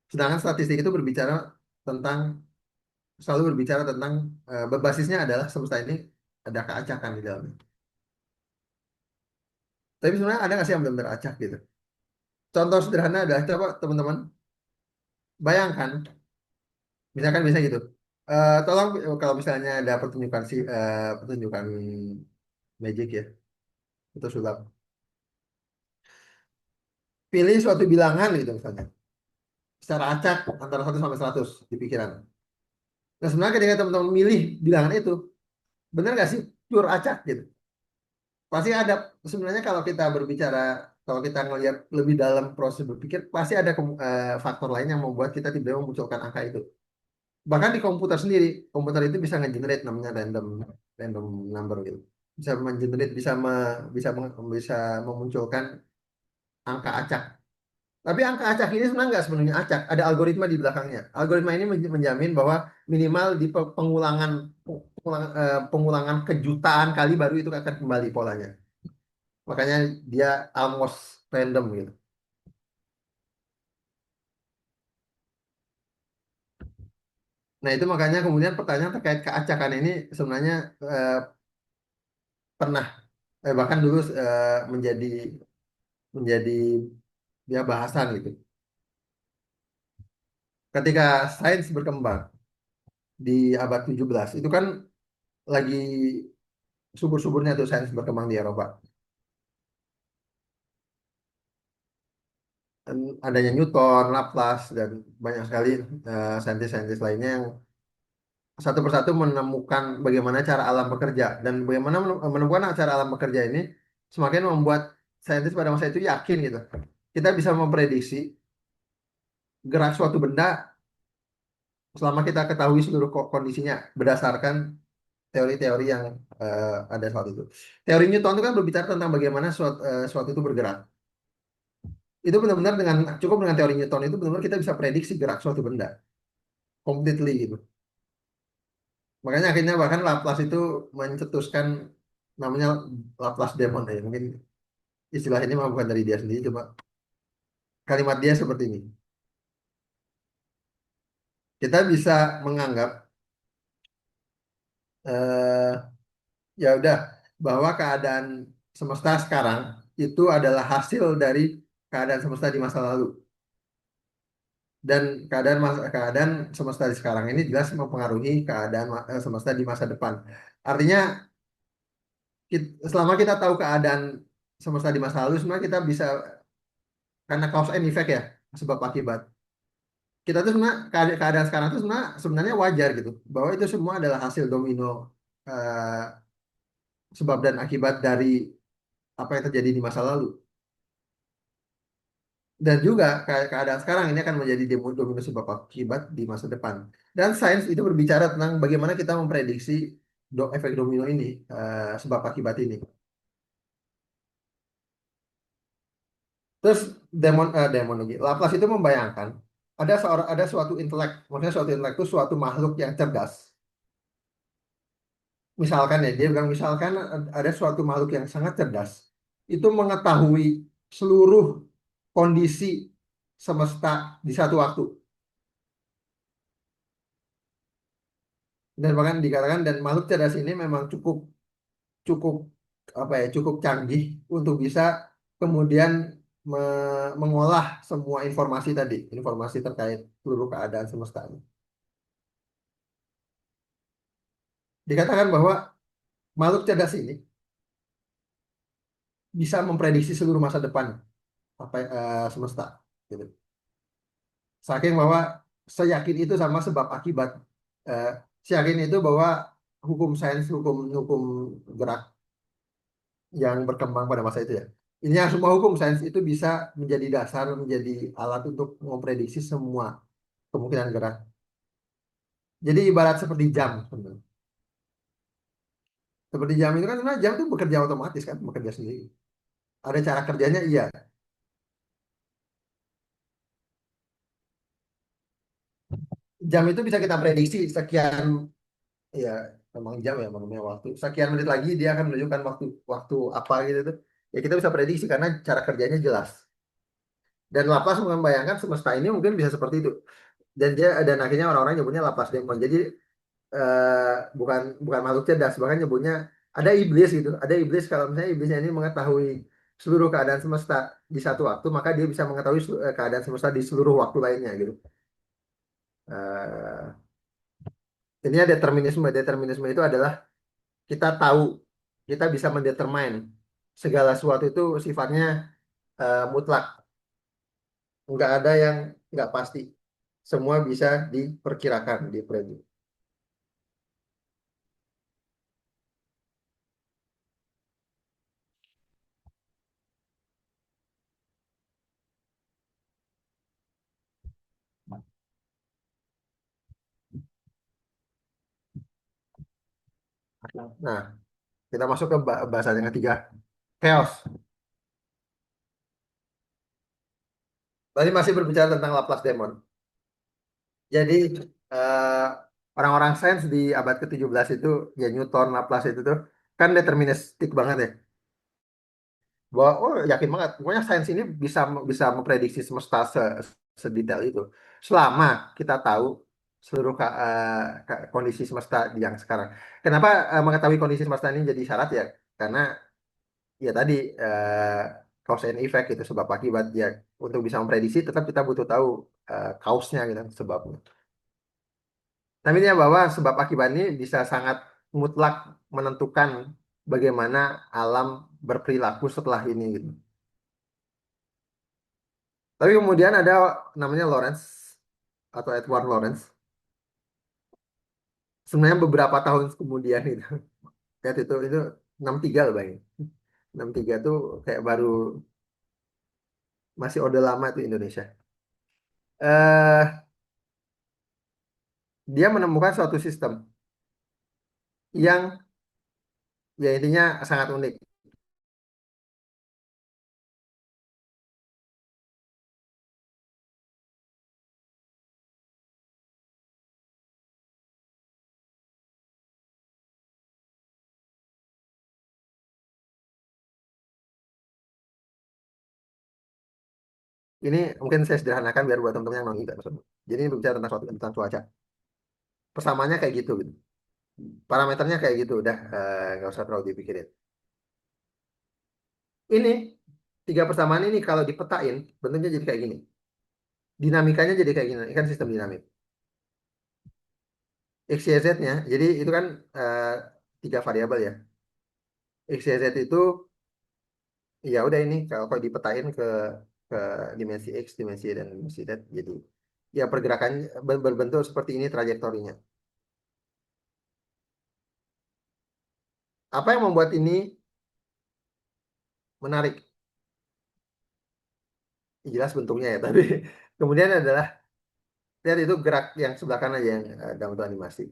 Sedangkan statistik itu berbicara tentang, selalu berbicara tentang, berbasisnya adalah semesta ini ada keacakan di dalamnya. Tapi sebenarnya ada nggak sih yang benar-benar acak gitu? Contoh sederhana adalah, coba teman-teman bayangkan, misalkan bisa gitu. Tolong, kalau misalnya ada pertunjukan magic ya, itu sulap. Pilih suatu bilangan gitu misalnya, secara acak antara 1 sampai 100 di pikiran. Nah sebenarnya ketika teman-teman milih bilangan itu, benar nggak sih pure acak gitu? Pasti ada, sebenarnya kalau kita berbicara, kalau kita ngelihat lebih dalam proses berpikir, pasti ada faktor lain yang membuat kita tidak memunculkan angka itu. Bahkan di komputer sendiri, komputer itu bisa nge-generate namanya random random number gitu. Bisa mengenerate, bisa memunculkan angka acak. Tapi angka acak ini sebenarnya nggak sepenuhnya acak, ada algoritma di belakangnya. Algoritma ini menjamin bahwa minimal di pengulangan kejutaan kali baru itu akan kembali polanya. Makanya dia almost random gitu. Nah, itu makanya kemudian pertanyaan terkait keacakan ini sebenarnya eh, pernah, bahkan dulu menjadi menjadi ya bahasan gitu. Ketika sains berkembang di abad 17 itu kan lagi subur-suburnya tuh sains berkembang di Eropa. Dan adanya Newton, Laplace, dan banyak sekali saintis-saintis lainnya yang satu persatu menemukan bagaimana cara alam bekerja, dan bagaimana menemukan cara alam bekerja ini semakin membuat saintis pada masa itu yakin gitu. Kita bisa memprediksi gerak suatu benda selama kita ketahui seluruh kondisinya berdasarkan teori-teori yang ada saat itu. Teori Newton itu kan berbicara tentang bagaimana suatu itu bergerak. Itu benar-benar cukup dengan teori Newton itu benar-benar kita bisa prediksi gerak suatu benda completely gitu. Makanya akhirnya bahkan Laplace itu mencetuskan namanya Laplace demon ya. Mungkin istilah ini mah bukan dari dia sendiri, cuma kalimat dia seperti ini. Kita bisa menganggap eh, ya udah bahwa keadaan semesta sekarang itu adalah hasil dari keadaan semesta di masa lalu. Dan keadaan semesta di sekarang ini jelas mempengaruhi keadaan semesta di masa depan. Artinya selama kita tahu keadaan semesta di masa lalu, sebenarnya kita bisa karena cause and effect ya, sebab akibat. Kita tuh sebenarnya keadaan sekarang tuh sebenarnya wajar gitu, bahwa itu semua adalah hasil domino eh, sebab dan akibat dari apa yang terjadi di masa lalu. Dan juga keadaan sekarang ini akan menjadi domino sebab akibat di masa depan. Dan sains itu berbicara tentang bagaimana kita memprediksi efek domino ini, sebab akibat ini. Terus demonologi. Laplace itu membayangkan ada suatu intelek, maksudnya suatu intelek itu suatu makhluk yang cerdas. Misalkan ya, dia bilang misalkan ada suatu makhluk yang sangat cerdas, itu mengetahui seluruh kondisi semesta di satu waktu. Dan bahkan dikatakan dan makhluk cerdas ini memang cukup cukup apa ya, cukup canggih untuk bisa kemudian mengolah semua informasi tadi, informasi terkait seluruh keadaan semesta. Dikatakan bahwa makhluk cerdas ini bisa memprediksi seluruh masa depan apa semesta gitu. Saking bahwa seyakin itu sama sebab akibat, eh, seyakin itu bahwa hukum sains, hukum hukum gerak yang berkembang pada masa itu ya. Ini semua hukum sains itu bisa menjadi dasar, menjadi alat untuk memprediksi semua kemungkinan gerak. Jadi ibarat seperti jam sebenarnya. Seperti jam itu kan sebenarnya jam itu bekerja otomatis kan, bekerja sendiri. Ada cara kerjanya iya. Jam itu bisa kita prediksi sekian. Iya, memang jam ya, namanya waktu. Sekian menit lagi dia akan menunjukkan waktu waktu apa gitu tuh. Ya kita bisa prediksi karena cara kerjanya jelas. Dan Laplace membayangkan semesta ini mungkin bisa seperti itu. Dan akhirnya orang-orang nyebutnya Laplace Demon. Jadi bukan bukan makhluk cerdas, bahkan nyebutnya ada iblis gitu. Ada iblis kalau misalnya iblisnya ini mengetahui seluruh keadaan semesta di satu waktu, maka dia bisa mengetahui keadaan semesta di seluruh waktu lainnya gitu. Eh, ini ada determinisme. Determinisme itu adalah kita tahu, kita bisa mendetermine segala sesuatu itu sifatnya mutlak, nggak ada yang nggak pasti, semua bisa diperkirakan, diprediksi. Nah, kita masuk ke bahasa yang ketiga, chaos. Tadi masih berbicara tentang Laplace Demon. Jadi eh, orang-orang sains di abad ke-17 itu, ya Newton, Laplace itu tuh kan deterministik banget ya. Bahwa oh yakin banget pokoknya sains ini bisa bisa memprediksi semesta sedetail itu selama kita tahu seluruh kondisi semesta yang sekarang. Kenapa mengetahui kondisi semesta ini jadi syarat ya? Karena ya tadi cause and effect itu sebab akibat ya, untuk bisa memprediksi tetap kita butuh tahu kausnya gitu sebabnya. Tapi ini bahwa sebab akibat ini bisa sangat mutlak menentukan bagaimana alam berperilaku setelah ini gitu. Tapi kemudian ada namanya Lawrence atau Edward Lawrence. Sebenarnya beberapa tahun kemudian itu, lihat itu 63 loh bang. 63 tuh kayak baru masih orde lama tuh Indonesia. eh Dia menemukan suatu sistem yang ya intinya sangat unik. Ini mungkin saya sederhanakan biar buat teman-teman yang non juga. Jadi ini berbicara tentang tentang cuaca. Persamaannya kayak gitu, gitu. Parameternya kayak gitu, udah nggak usah terlalu dipikirin. Ini tiga persamaan ini kalau dipetain bentuknya jadi kayak gini. Dinamikanya jadi kayak gini. Ini kan sistem dinamik. X, Y, Z-nya. Jadi itu kan eh, tiga variabel ya. X, Y, Z itu ya udah ini kalau dipetain ke dimensi X, dimensi Y, dan dimensi Z, jadi ya pergerakan berbentuk seperti ini trajektorinya. Apa yang membuat ini menarik? Jelas bentuknya ya, tapi kemudian adalah lihat itu gerak yang sebelah kanan aja yang dalam bentuk animasi.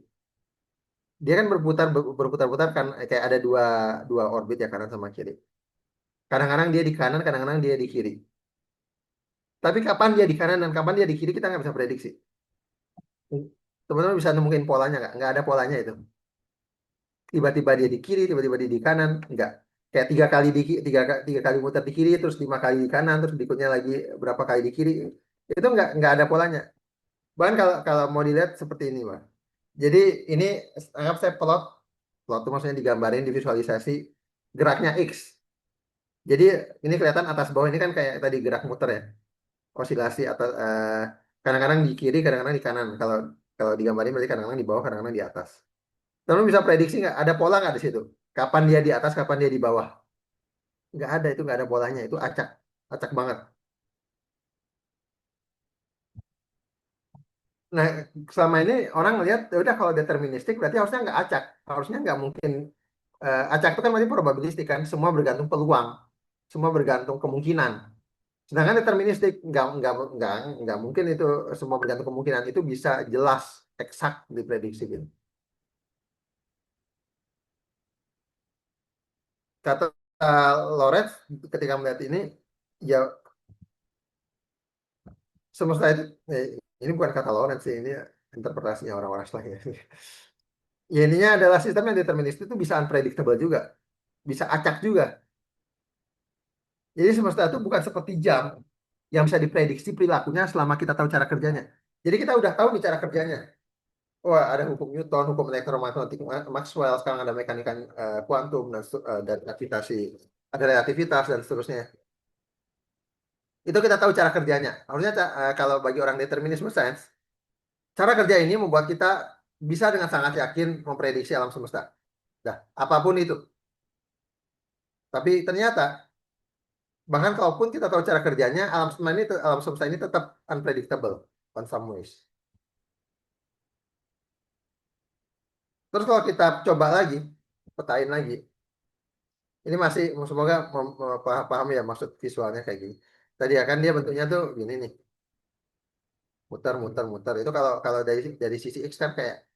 Dia kan berputar-putar kan kayak ada dua dua orbit ya, kanan sama kiri. Kadang-kadang dia di kanan, kadang-kadang dia di kiri. Tapi kapan dia di kanan dan kapan dia di kiri kita nggak bisa prediksi. Teman-teman bisa nemuin polanya nggak? Nggak ada polanya itu. Tiba-tiba dia di kiri, tiba-tiba dia di kanan, nggak. Kayak tiga kali muter di kiri, terus 5 kali di kanan, terus berikutnya lagi berapa kali di kiri. Itu nggak ada polanya. Bahkan kalau kalau mau dilihat seperti ini, Pak. Jadi ini anggap saya plot itu maksudnya digambarin, divisualisasi geraknya X. Jadi ini kelihatan atas bawah ini kan kayak tadi gerak muter ya, osilasi atas kadang-kadang di kiri, kadang-kadang di kanan. Kalau kalau digambarin berarti kadang-kadang di bawah, kadang-kadang di atas. Teman bisa prediksi nggak? Ada pola nggak di situ? Kapan dia di atas, kapan dia di bawah? Nggak ada, itu nggak ada polanya. Itu acak, acak banget. Nah, selama ini orang melihat, ya udah kalau deterministik berarti harusnya nggak acak. Harusnya nggak mungkin. Acak itu kan berarti probabilistik kan. Semua bergantung peluang. Semua bergantung kemungkinan. Sedangkan deterministik nggak mungkin itu semua bergantung kemungkinan. Itu bisa jelas, eksak diprediksi gitu. Kata Lorentz ketika melihat ini, ya semesta itu, ini bukan kata Lawrence sih, ini interpretasinya orang-orang setelahnya. Ya ininya adalah sistem yang deterministik itu bisa unpredictable juga, bisa acak juga. Jadi semesta itu bukan seperti jam yang bisa diprediksi perilakunya selama kita tahu cara kerjanya. Jadi kita udah tahu nih cara kerjanya. Wah, ada hukum Newton, hukum elektromagnetik Maxwell, sekarang ada mekanika kuantum dan gravitasi, ada relativitas dan seterusnya. Itu kita tahu cara kerjanya. Harusnya kalau bagi orang determinisme sains, cara kerja ini membuat kita bisa dengan sangat yakin memprediksi alam semesta. Nah, apapun itu. Tapi ternyata, bahkan kalaupun kita tahu cara kerjanya, alam semesta ini tetap unpredictable on some ways. Terus kalau kita coba lagi, petain lagi, ini masih semoga paham ya maksud visualnya kayak gini. Tadi ya kan dia bentuknya tuh gini nih, muter, muter, muter. Itu kalau kalau dari sisi X kan kayak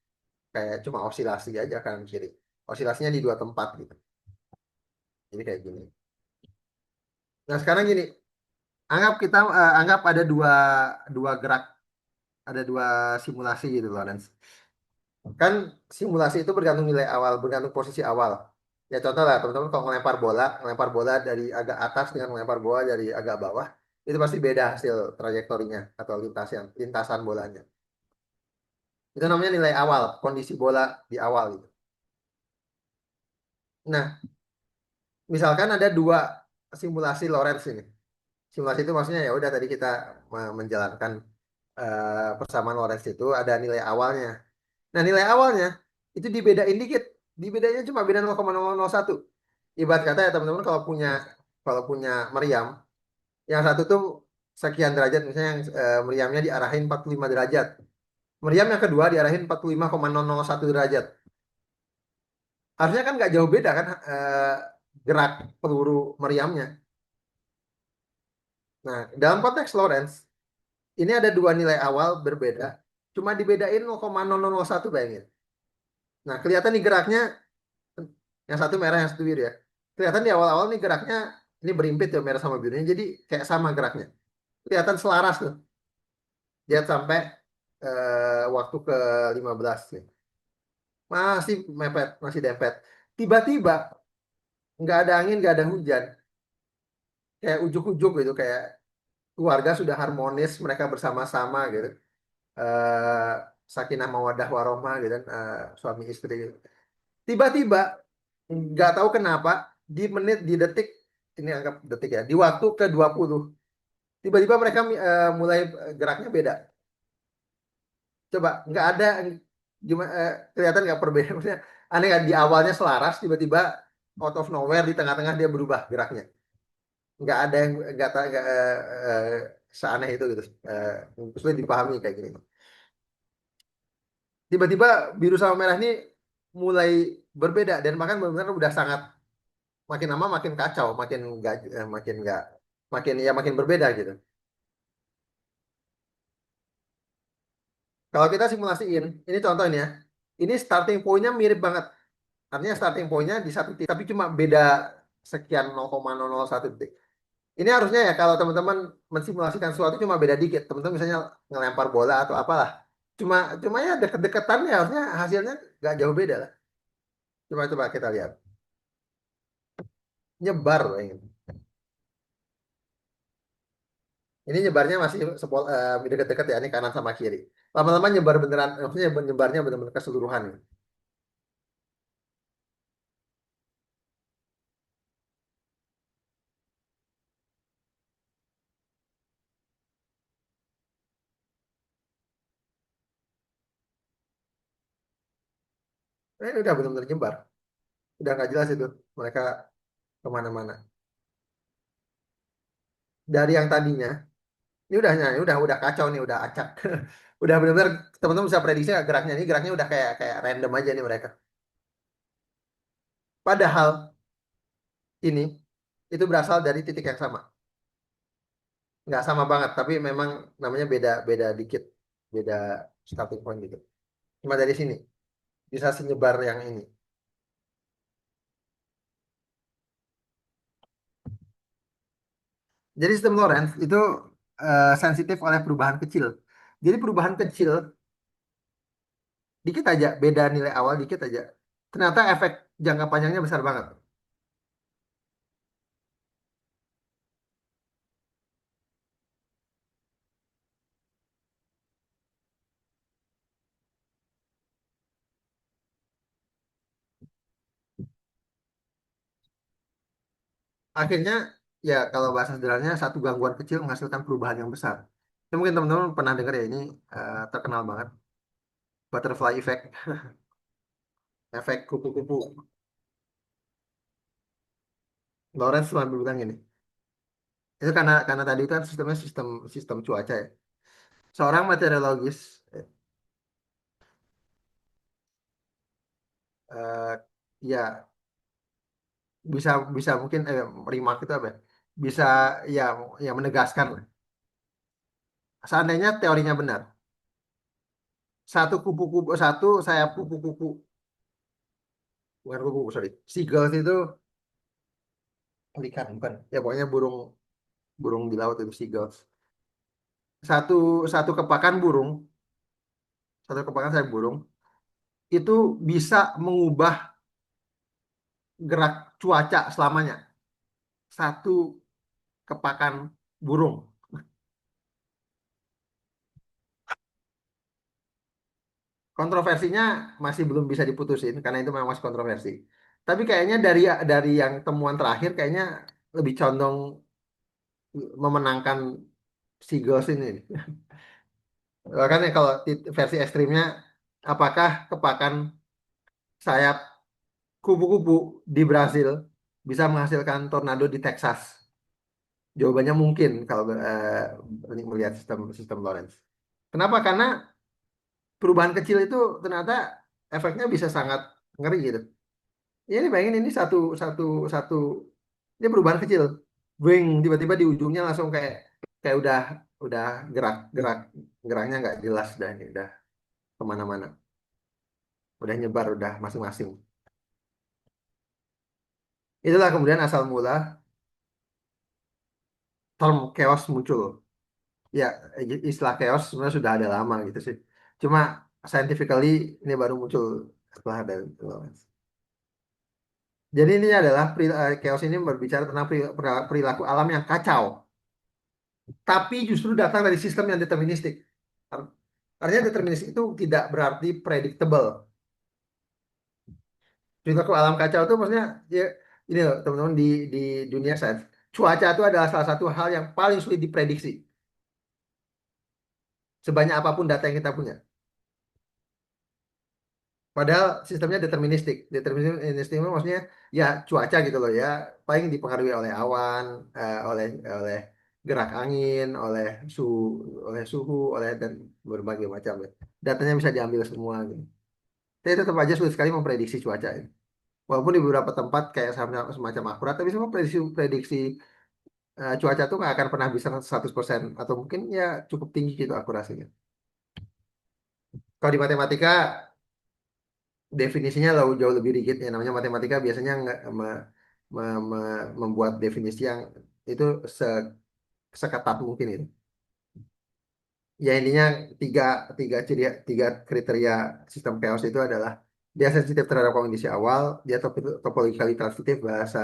kayak cuma osilasi aja kanan kiri. Osilasinya di dua tempat gitu. Jadi kayak gini. Nah sekarang gini, anggap ada dua dua gerak, ada dua simulasi gitu loh. Dan kan simulasi itu bergantung nilai awal, bergantung posisi awal. Ya contoh lah teman-teman kalau ngelempar bola dari agak atas dengan melempar bola dari agak bawah, itu pasti beda hasil trajektorinya atau lintasan bolanya. Itu namanya nilai awal, kondisi bola di awal gitu. Nah, misalkan ada dua simulasi Lorentz ini. Simulasi itu maksudnya ya udah tadi kita menjalankan persamaan Lorentz itu ada nilai awalnya. Nah, nilai awalnya itu dibedain dikit. Dibedainnya cuma beda 0,001. Ibarat kata ya teman-teman kalau punya meriam, yang satu tuh sekian derajat, misalnya yang meriamnya diarahin 45 derajat. Meriam yang kedua diarahin 45,001 derajat. Harusnya kan nggak jauh beda kan gerak peluru meriamnya. Nah, dalam konteks Lorentz, ini ada dua nilai awal berbeda, cuma dibedain 0,001 bayangin. Nah, kelihatan nih geraknya, yang satu merah, yang satu biru ya. Kelihatan di awal-awal nih geraknya, ini berimpit ya merah sama birunya, jadi kayak sama geraknya. Kelihatan selaras tuh. Lihat sampai waktu ke 15 nih. Masih mepet, masih dempet. Tiba-tiba, nggak ada angin, nggak ada hujan. Kayak ujuk-ujuk gitu, kayak keluarga sudah harmonis, mereka bersama-sama gitu. Eh, Sakinah mawaddah warohmah gitu kan, suami istri gitu. Tiba-tiba nggak tahu kenapa di menit di detik ini anggap detik ya di waktu ke 20 tiba-tiba mereka mulai geraknya beda. Coba nggak ada gimana kelihatan nggak perbedaan. Maksudnya aneh kan di awalnya selaras tiba-tiba out of nowhere di tengah-tengah dia berubah geraknya. Nggak ada yang nggak seaneh itu gitu. Sulit dipahami kayak gini. Tiba-tiba biru sama merah ini mulai berbeda dan bahkan benar-benar udah sangat makin lama makin kacau, makin nggak makin ya makin berbeda gitu. Kalau kita simulasiin, ini contoh ini ya. Ini starting point-nya mirip banget. Artinya starting point-nya di satu titik, tapi cuma beda sekian 0,001 detik. Ini harusnya ya kalau teman-teman mensimulasikan sesuatu cuma beda dikit. Teman-teman misalnya ngelempar bola atau apalah. Cuma cuma ya deket-deketan ya harusnya hasilnya nggak jauh beda lah. Coba-coba kita lihat. Nyebar loh ini. Ini nyebarnya masih deket-deket ya, ini kanan sama kiri. Lama-lama nyebar beneran, maksudnya nyebarnya benar-benar keseluruhan. Ini udah benar-benar nyebar. Udah nggak jelas itu mereka kemana-mana. Dari yang tadinya, ini udah kacau nih, udah acak. Udah benar-benar teman-teman bisa prediksi nggak geraknya. Ini geraknya udah kayak kayak random aja nih mereka. Padahal ini itu berasal dari titik yang sama. Nggak sama banget, tapi memang namanya beda beda dikit, beda starting point gitu. Cuma dari sini bisa senyebar yang ini. Jadi sistem Lorentz itu sensitif oleh perubahan kecil. Jadi perubahan kecil dikit aja, beda nilai awal dikit aja. Ternyata efek jangka panjangnya besar banget. Akhirnya ya kalau bahasa sederhananya satu gangguan kecil menghasilkan perubahan yang besar. Ini mungkin teman-teman pernah dengar ya ini terkenal banget. Butterfly effect, efek kupu-kupu. Lawrence cuma bilang ini. Itu karena tadi itu kan sistemnya sistem sistem cuaca ya. Seorang meteorologis eh, ya bisa bisa mungkin remark itu apa ya? Bisa ya ya menegaskan lah. Seandainya teorinya benar, satu kupu-kupu satu sayap kupu-kupu bukan kupu-kupu sorry, seagulls itu pelikan bukan ya pokoknya burung burung di laut itu seagulls. Satu satu kepakan burung, satu kepakan sayap burung itu bisa mengubah gerak cuaca selamanya. Satu kepakan burung. Kontroversinya masih belum bisa diputusin karena itu memang masih kontroversi. Tapi kayaknya dari yang temuan terakhir kayaknya lebih condong memenangkan Seagulls ini. Bahkan ya kalau versi ekstrimnya, apakah kepakan sayap kupu-kupu di Brasil bisa menghasilkan tornado di Texas? Jawabannya mungkin kalau melihat sistem sistem Lorentz. Kenapa? Karena perubahan kecil itu ternyata efeknya bisa sangat ngeri gitu. Ya ini bayangin ini satu satu satu ini perubahan kecil. Wing tiba-tiba di ujungnya langsung kayak kayak udah gerak gerak geraknya nggak jelas dah ini udah kemana-mana. Udah nyebar udah masing-masing. Itulah kemudian asal mula term chaos muncul. Ya istilah chaos sebenarnya sudah ada lama gitu sih. Cuma scientifically ini baru muncul setelah ada jadi ini adalah chaos ini berbicara tentang perilaku alam yang kacau. tapi justru datang dari sistem yang deterministik. Artinya deterministik itu tidak berarti predictable. Perilaku alam kacau itu maksudnya ya ini loh teman-teman di dunia sains. Cuaca itu adalah salah satu hal yang paling sulit diprediksi sebanyak apapun data yang kita punya. Padahal sistemnya deterministik. Deterministik itu maksudnya ya cuaca gitu loh ya, paling dipengaruhi oleh awan, oleh gerak angin, oleh suhu, dan berbagai macam ya. Datanya bisa diambil semua gitu. Tapi tetap aja sulit sekali memprediksi cuaca ya. Walaupun di beberapa tempat kayak semacam akurat, tapi semua prediksi prediksi cuaca tuh nggak akan pernah bisa 100% atau mungkin ya cukup tinggi gitu akurasinya. Kalau di matematika definisinya jauh lebih rigid ya, namanya matematika biasanya nggak membuat definisi yang itu seketat mungkin itu. Ya intinya tiga tiga kriteria sistem chaos itu adalah dia sensitif terhadap kondisi awal, dia topologically transitive bahasa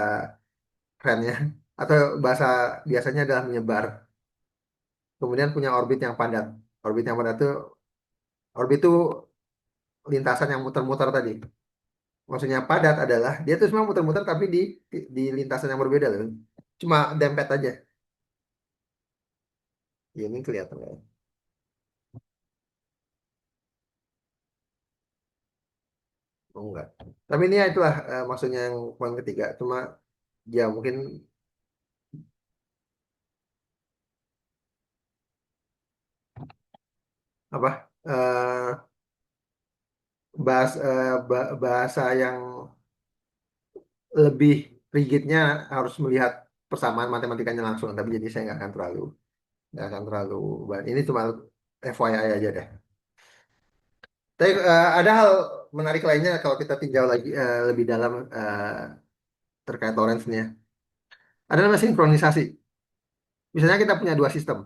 kerennya, atau bahasa biasanya adalah menyebar. Kemudian punya orbit yang padat. Orbit yang padat itu orbit itu lintasan yang muter-muter tadi. Maksudnya padat adalah dia tuh semua muter-muter tapi di lintasan yang berbeda loh. Cuma dempet aja. Ya, ini kelihatan ya. Oh enggak. Tapi ini ya itulah maksudnya yang poin ketiga. Cuma ya mungkin apa bahasa yang lebih rigidnya harus melihat persamaan matematikanya langsung. Tapi jadi saya nggak akan terlalu ini cuma FYI aja deh. Tapi ada hal menarik lainnya kalau kita tinjau lagi lebih dalam terkait Lorentz nih ya. Ada namanya sinkronisasi. Misalnya kita punya dua sistem.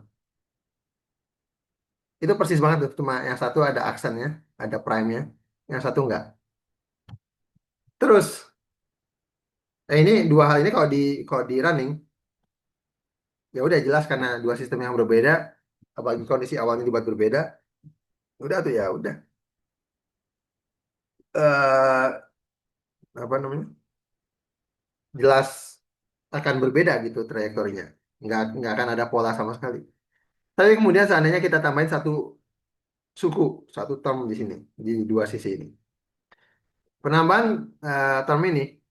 Itu persis banget tuh. Cuma yang satu ada aksennya, ada prime-nya. Yang satu enggak. Terus, ini dua hal ini kalau di running, ya udah jelas karena dua sistem yang berbeda, apalagi kondisi awalnya dibuat berbeda, udah tuh ya udah. eh Apa namanya? Jelas akan berbeda gitu trajektorinya. Nggak akan ada pola sama sekali. Tapi kemudian seandainya kita tambahin satu suku, satu term di sini, di dua sisi ini. Penambahan term ini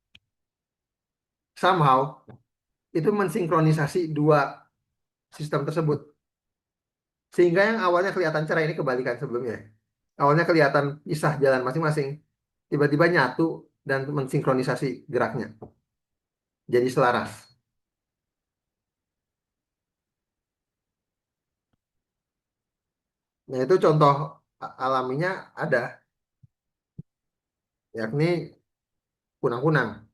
somehow itu mensinkronisasi dua sistem tersebut. Sehingga yang awalnya kelihatan cerah ini kebalikan sebelumnya. Awalnya kelihatan pisah jalan masing-masing, tiba-tiba nyatu dan mensinkronisasi geraknya. Jadi selaras. Nah itu contoh alaminya ada, yakni kunang-kunang.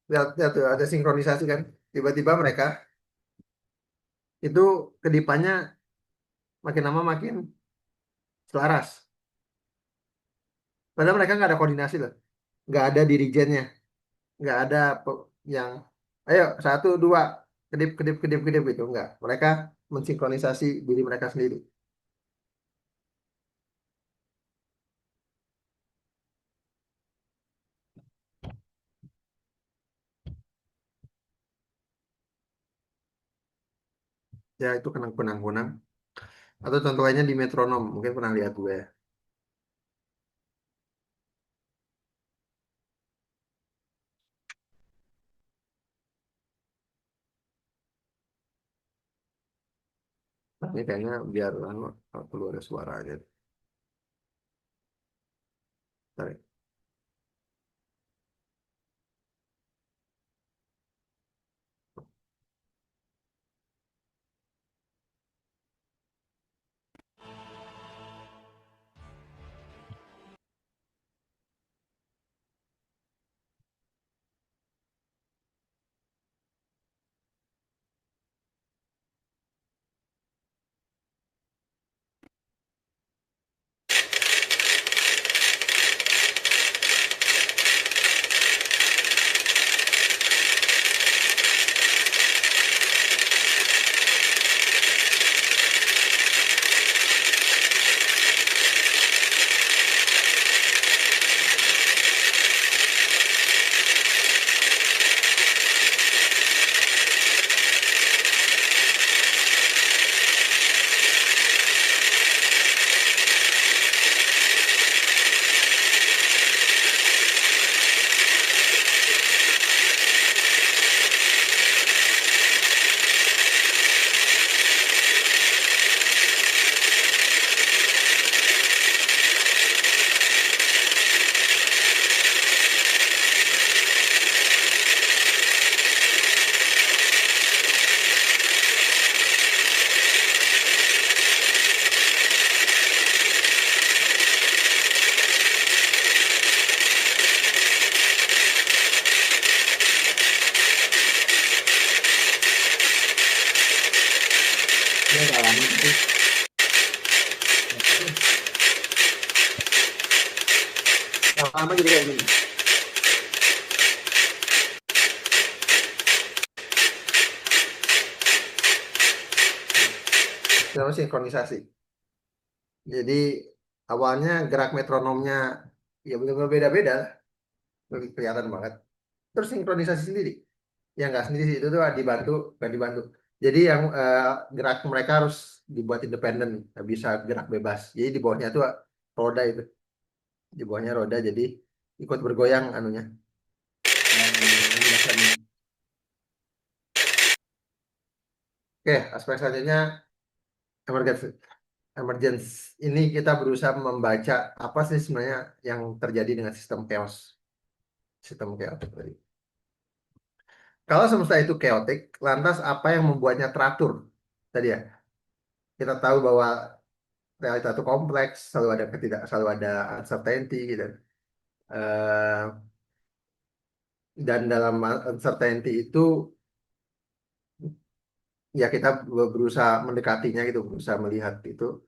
Lihat, lihat tuh, ada sinkronisasi kan. Tiba-tiba mereka itu kedipannya makin lama makin selaras. Padahal mereka nggak ada koordinasi loh. Nggak ada dirijennya. Nggak ada yang, ayo satu, dua, kedip, kedip, kedip, kedip gitu. Nggak. Mereka mensinkronisasi diri mereka sendiri. Ya itu kunang-kunang. Atau contoh lainnya di metronom. Mungkin pernah lihat gue ya. Nah, ini kayaknya biar keluar suara aja. Tarik. gitu. Lama-lama jadi kayak gini. Namanya sinkronisasi. Jadi awalnya gerak metronomnya ya benar-benar beda-beda, lebih kelihatan banget. Terus sinkronisasi sendiri. Yang nggak sendiri sih, itu tuh dibantu, nggak dibantu. Jadi yang gerak mereka harus dibuat independen, nggak bisa gerak bebas. Jadi di bawahnya tuh roda itu, di bawahnya roda, jadi ikut bergoyang anunya. Landasannya. Oke, aspek selanjutnya emergency. Emergence ini kita berusaha membaca apa sih sebenarnya yang terjadi dengan sistem chaos. Sistem chaos tadi. Kalau semesta itu chaotic, lantas apa yang membuatnya teratur? Tadi ya, kita tahu bahwa realita itu kompleks, selalu ada uncertainty gitu. Eh, dan dalam uncertainty itu ya kita berusaha mendekatinya gitu, berusaha melihat itu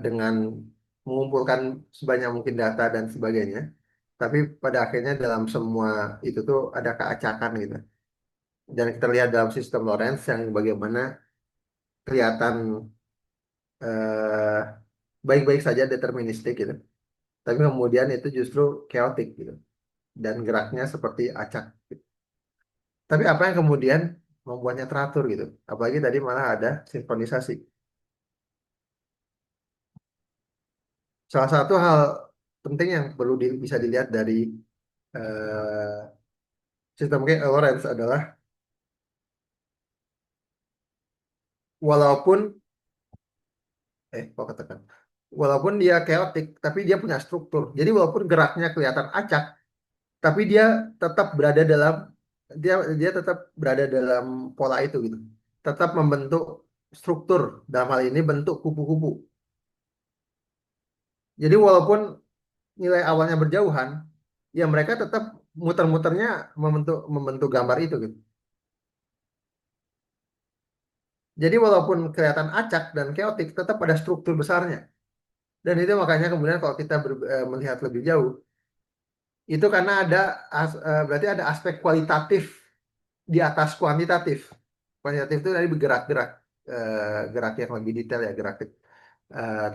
dengan mengumpulkan sebanyak mungkin data dan sebagainya. Tapi pada akhirnya dalam semua itu tuh ada keacakan gitu. Dan kita lihat dalam sistem Lorentz yang bagaimana kelihatan eh, baik-baik saja deterministik gitu. Tapi kemudian itu justru chaotic gitu. Dan geraknya seperti acak. Tapi apa yang kemudian membuatnya teratur gitu? Apalagi tadi malah ada sinkronisasi. Salah satu hal penting yang perlu bisa dilihat dari eh, sistem kayak Lorentz adalah walaupun kok katakan walaupun dia chaotic, tapi dia punya struktur. Jadi walaupun geraknya kelihatan acak, tapi tetap berada dalam dia dia tetap berada dalam pola itu gitu. Tetap membentuk struktur, dalam hal ini bentuk kupu-kupu. Jadi walaupun nilai awalnya berjauhan, ya mereka tetap muter-muternya membentuk membentuk gambar itu gitu. Jadi walaupun kelihatan acak dan chaotic, tetap ada struktur besarnya. Dan itu makanya kemudian kalau kita melihat lebih jauh, itu karena berarti ada aspek kualitatif di atas kuantitatif. Kuantitatif itu dari bergerak-gerak, gerak yang lebih detail ya, gerak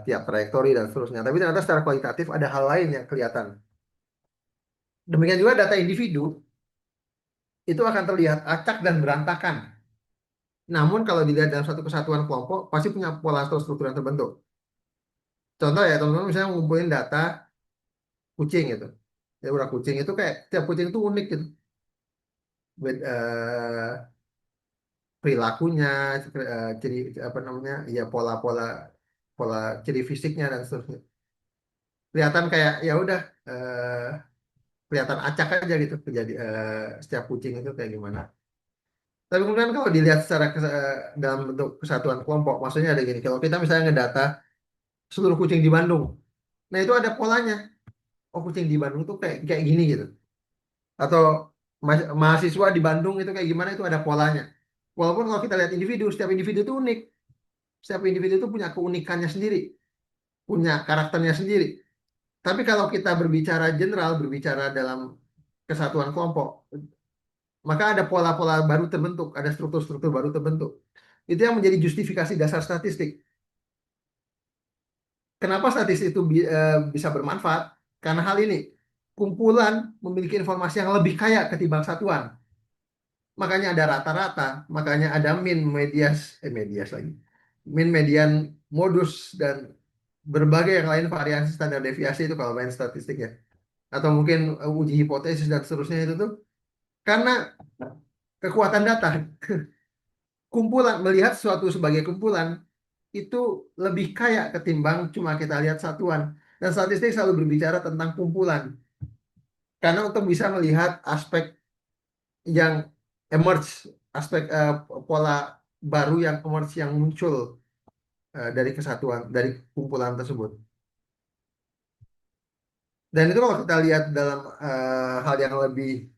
tiap trajektori dan seterusnya. Tapi ternyata secara kualitatif ada hal lain yang kelihatan. Demikian juga data individu itu akan terlihat acak dan berantakan. Namun kalau dilihat dalam satu kesatuan kelompok, pasti punya pola atau struktur yang terbentuk. Contoh ya, teman-teman misalnya ngumpulin data kucing gitu. Ya udah kucing itu kayak tiap kucing itu unik gitu. Perilakunya, ciri apa namanya, ya pola-pola pola ciri fisiknya dan seterusnya. Kelihatan kayak ya udah eh, kelihatan acak aja gitu jadi setiap kucing itu kayak gimana. Tapi kemudian kalau dilihat secara dalam bentuk kesatuan kelompok, maksudnya ada gini, kalau kita misalnya ngedata seluruh kucing di Bandung, nah itu ada polanya. Oh kucing di Bandung tuh kayak kayak gini gitu. Atau mahasiswa di Bandung itu kayak gimana itu ada polanya. Walaupun kalau kita lihat individu, setiap individu itu unik. Setiap individu itu punya keunikannya sendiri, punya karakternya sendiri. Tapi kalau kita berbicara general, berbicara dalam kesatuan kelompok, maka ada pola-pola baru terbentuk, ada struktur-struktur baru terbentuk. Itu yang menjadi justifikasi dasar statistik. Kenapa statistik itu bisa bermanfaat? Karena hal ini, kumpulan memiliki informasi yang lebih kaya ketimbang satuan. Makanya ada rata-rata, makanya ada medias lagi. Min, median, modus, dan berbagai yang lain variasi standar deviasi itu kalau main statistik ya. Atau mungkin uji hipotesis dan seterusnya itu tuh karena kekuatan data. Kumpulan melihat sesuatu sebagai kumpulan itu lebih kaya ketimbang cuma kita lihat satuan. Dan statistik selalu berbicara tentang kumpulan. Karena untuk bisa melihat aspek yang emerge, aspek pola baru yang emerge yang muncul dari kesatuan, dari kumpulan tersebut. Dan itu kalau kita lihat dalam hal yang lebih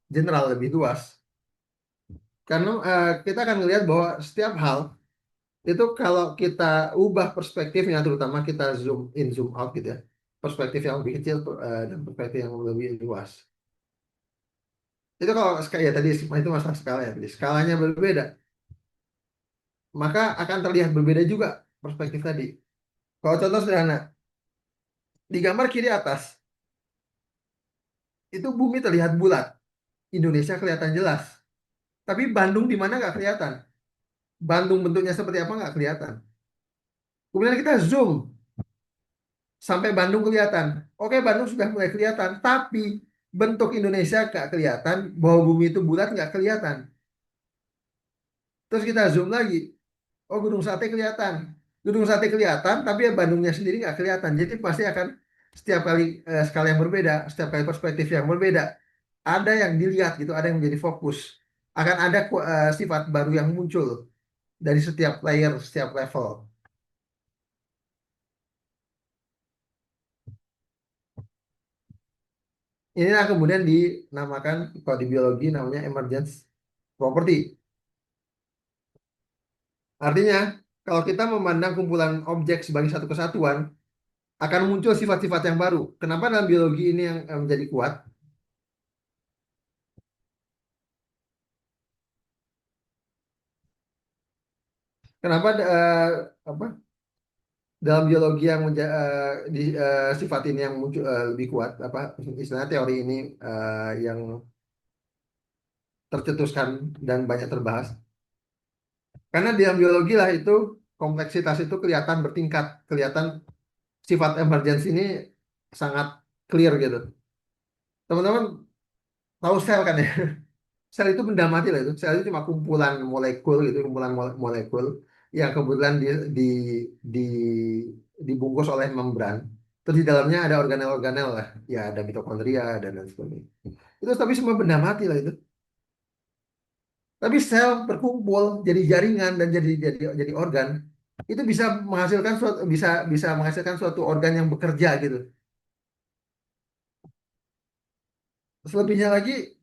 general, lebih luas, karena kita akan melihat bahwa setiap hal Itu kalau kita ubah perspektifnya, terutama kita zoom in, zoom out gitu ya, perspektif yang lebih kecil dan perspektif yang lebih luas. Itu kalau ya tadi itu masalah skala ya, tadi skalanya berbeda, maka akan terlihat berbeda juga perspektif tadi. Kalau contoh sederhana, di gambar kiri atas itu bumi terlihat bulat, Indonesia kelihatan jelas, tapi Bandung di mana nggak kelihatan. Bandung bentuknya seperti apa nggak kelihatan. Kemudian kita zoom sampai Bandung kelihatan. Oke, Bandung sudah mulai kelihatan, tapi bentuk Indonesia nggak kelihatan, bahwa bumi itu bulat nggak kelihatan. Terus kita zoom lagi, oh Gunung Sate kelihatan. Gunung Sate kelihatan, tapi ya Bandungnya sendiri nggak kelihatan. Jadi pasti akan setiap kali skala yang berbeda, setiap kali perspektif yang berbeda, ada yang dilihat gitu, ada yang menjadi fokus. Akan ada sifat baru yang muncul dari setiap layer, setiap level. Inilah kemudian dinamakan, kalau di biologi namanya emergence property. Artinya, kalau kita memandang kumpulan objek sebagai satu kesatuan, akan muncul sifat-sifat yang baru. Kenapa dalam biologi ini yang menjadi kuat? Kenapa apa, dalam biologi yang sifat ini yang muncul lebih kuat? Apa istilahnya teori ini yang tercetuskan dan banyak terbahas? Karena di dalam biologi lah itu kompleksitas itu kelihatan bertingkat, kelihatan sifat emergence ini sangat clear gitu. Teman-teman tahu sel kan ya? Sel itu benda mati lah itu. Sel itu cuma kumpulan molekul gitu, kumpulan molekul yang kebetulan di, di dibungkus oleh membran. Terus di dalamnya ada organel-organel lah, ya ada mitokondria dan lain sebagainya. Itu tapi semua benda mati lah itu. Tapi sel berkumpul jadi jaringan dan jadi organ. Itu bisa menghasilkan suatu bisa bisa menghasilkan suatu organ yang bekerja gitu. Selebihnya lagi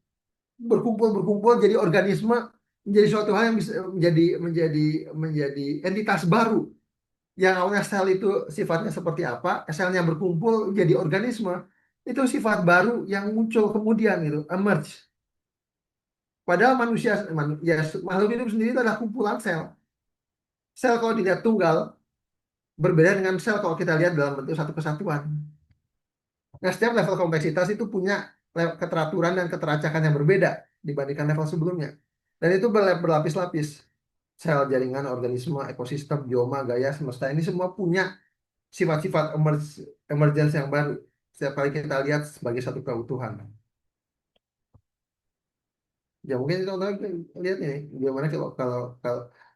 berkumpul jadi organisme, menjadi suatu hal yang bisa menjadi entitas baru yang awalnya sel itu sifatnya seperti apa, selnya berkumpul jadi organisme, itu sifat baru yang muncul kemudian gitu, emerge. Padahal manusia, ya, makhluk hidup sendiri itu adalah kumpulan sel. Sel kalau dilihat tunggal berbeda dengan sel kalau kita lihat dalam bentuk satu kesatuan. Nah, setiap level kompleksitas itu punya keteraturan dan keteracakan yang berbeda dibandingkan level sebelumnya. Dan itu berlapis-lapis. Sel, jaringan, organisme, ekosistem, bioma, gaya, semesta ini semua punya sifat-sifat emergence yang baru. Setiap kali kita lihat sebagai satu keutuhan. Ya mungkin kita lihat ini bagaimana kalau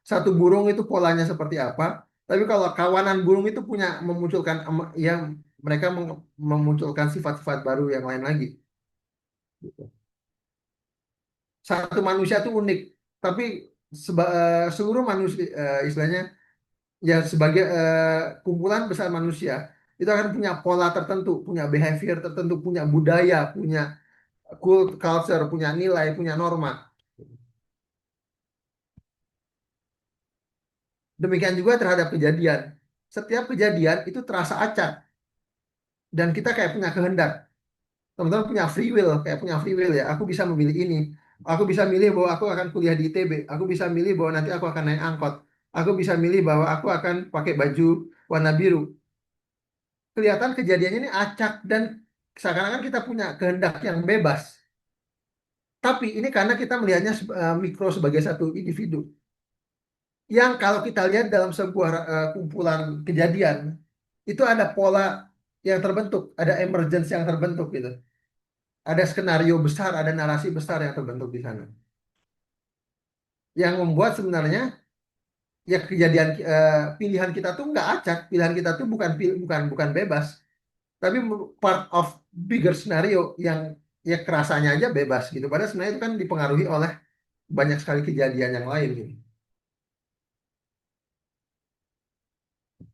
satu burung itu polanya seperti apa. Tapi kalau kawanan burung itu punya memunculkan yang mereka memunculkan sifat-sifat baru yang lain lagi. Satu manusia itu unik, tapi seluruh manusia istilahnya ya sebagai kumpulan besar manusia itu akan punya pola tertentu, punya behavior tertentu, punya budaya, punya culture, punya nilai, punya norma. Demikian juga terhadap kejadian. Setiap kejadian itu terasa acak dan kita kayak punya kehendak. Teman-teman punya free will, kayak punya free will ya. Aku bisa memilih ini. Aku bisa milih bahwa aku akan kuliah di ITB. Aku bisa milih bahwa nanti aku akan naik angkot. Aku bisa milih bahwa aku akan pakai baju warna biru. Kelihatan kejadiannya ini acak dan seakan-akan kita punya kehendak yang bebas. Tapi ini karena kita melihatnya mikro sebagai satu individu. Yang kalau kita lihat dalam sebuah kumpulan kejadian, itu ada pola yang terbentuk, ada emergence yang terbentuk gitu. Ada skenario besar, ada narasi besar yang terbentuk di sana. Yang membuat sebenarnya ya kejadian pilihan kita tuh nggak acak, pilihan kita tuh bukan bebas, tapi part of bigger scenario yang ya kerasanya aja bebas gitu. Padahal sebenarnya itu kan dipengaruhi oleh banyak sekali kejadian yang lain gitu.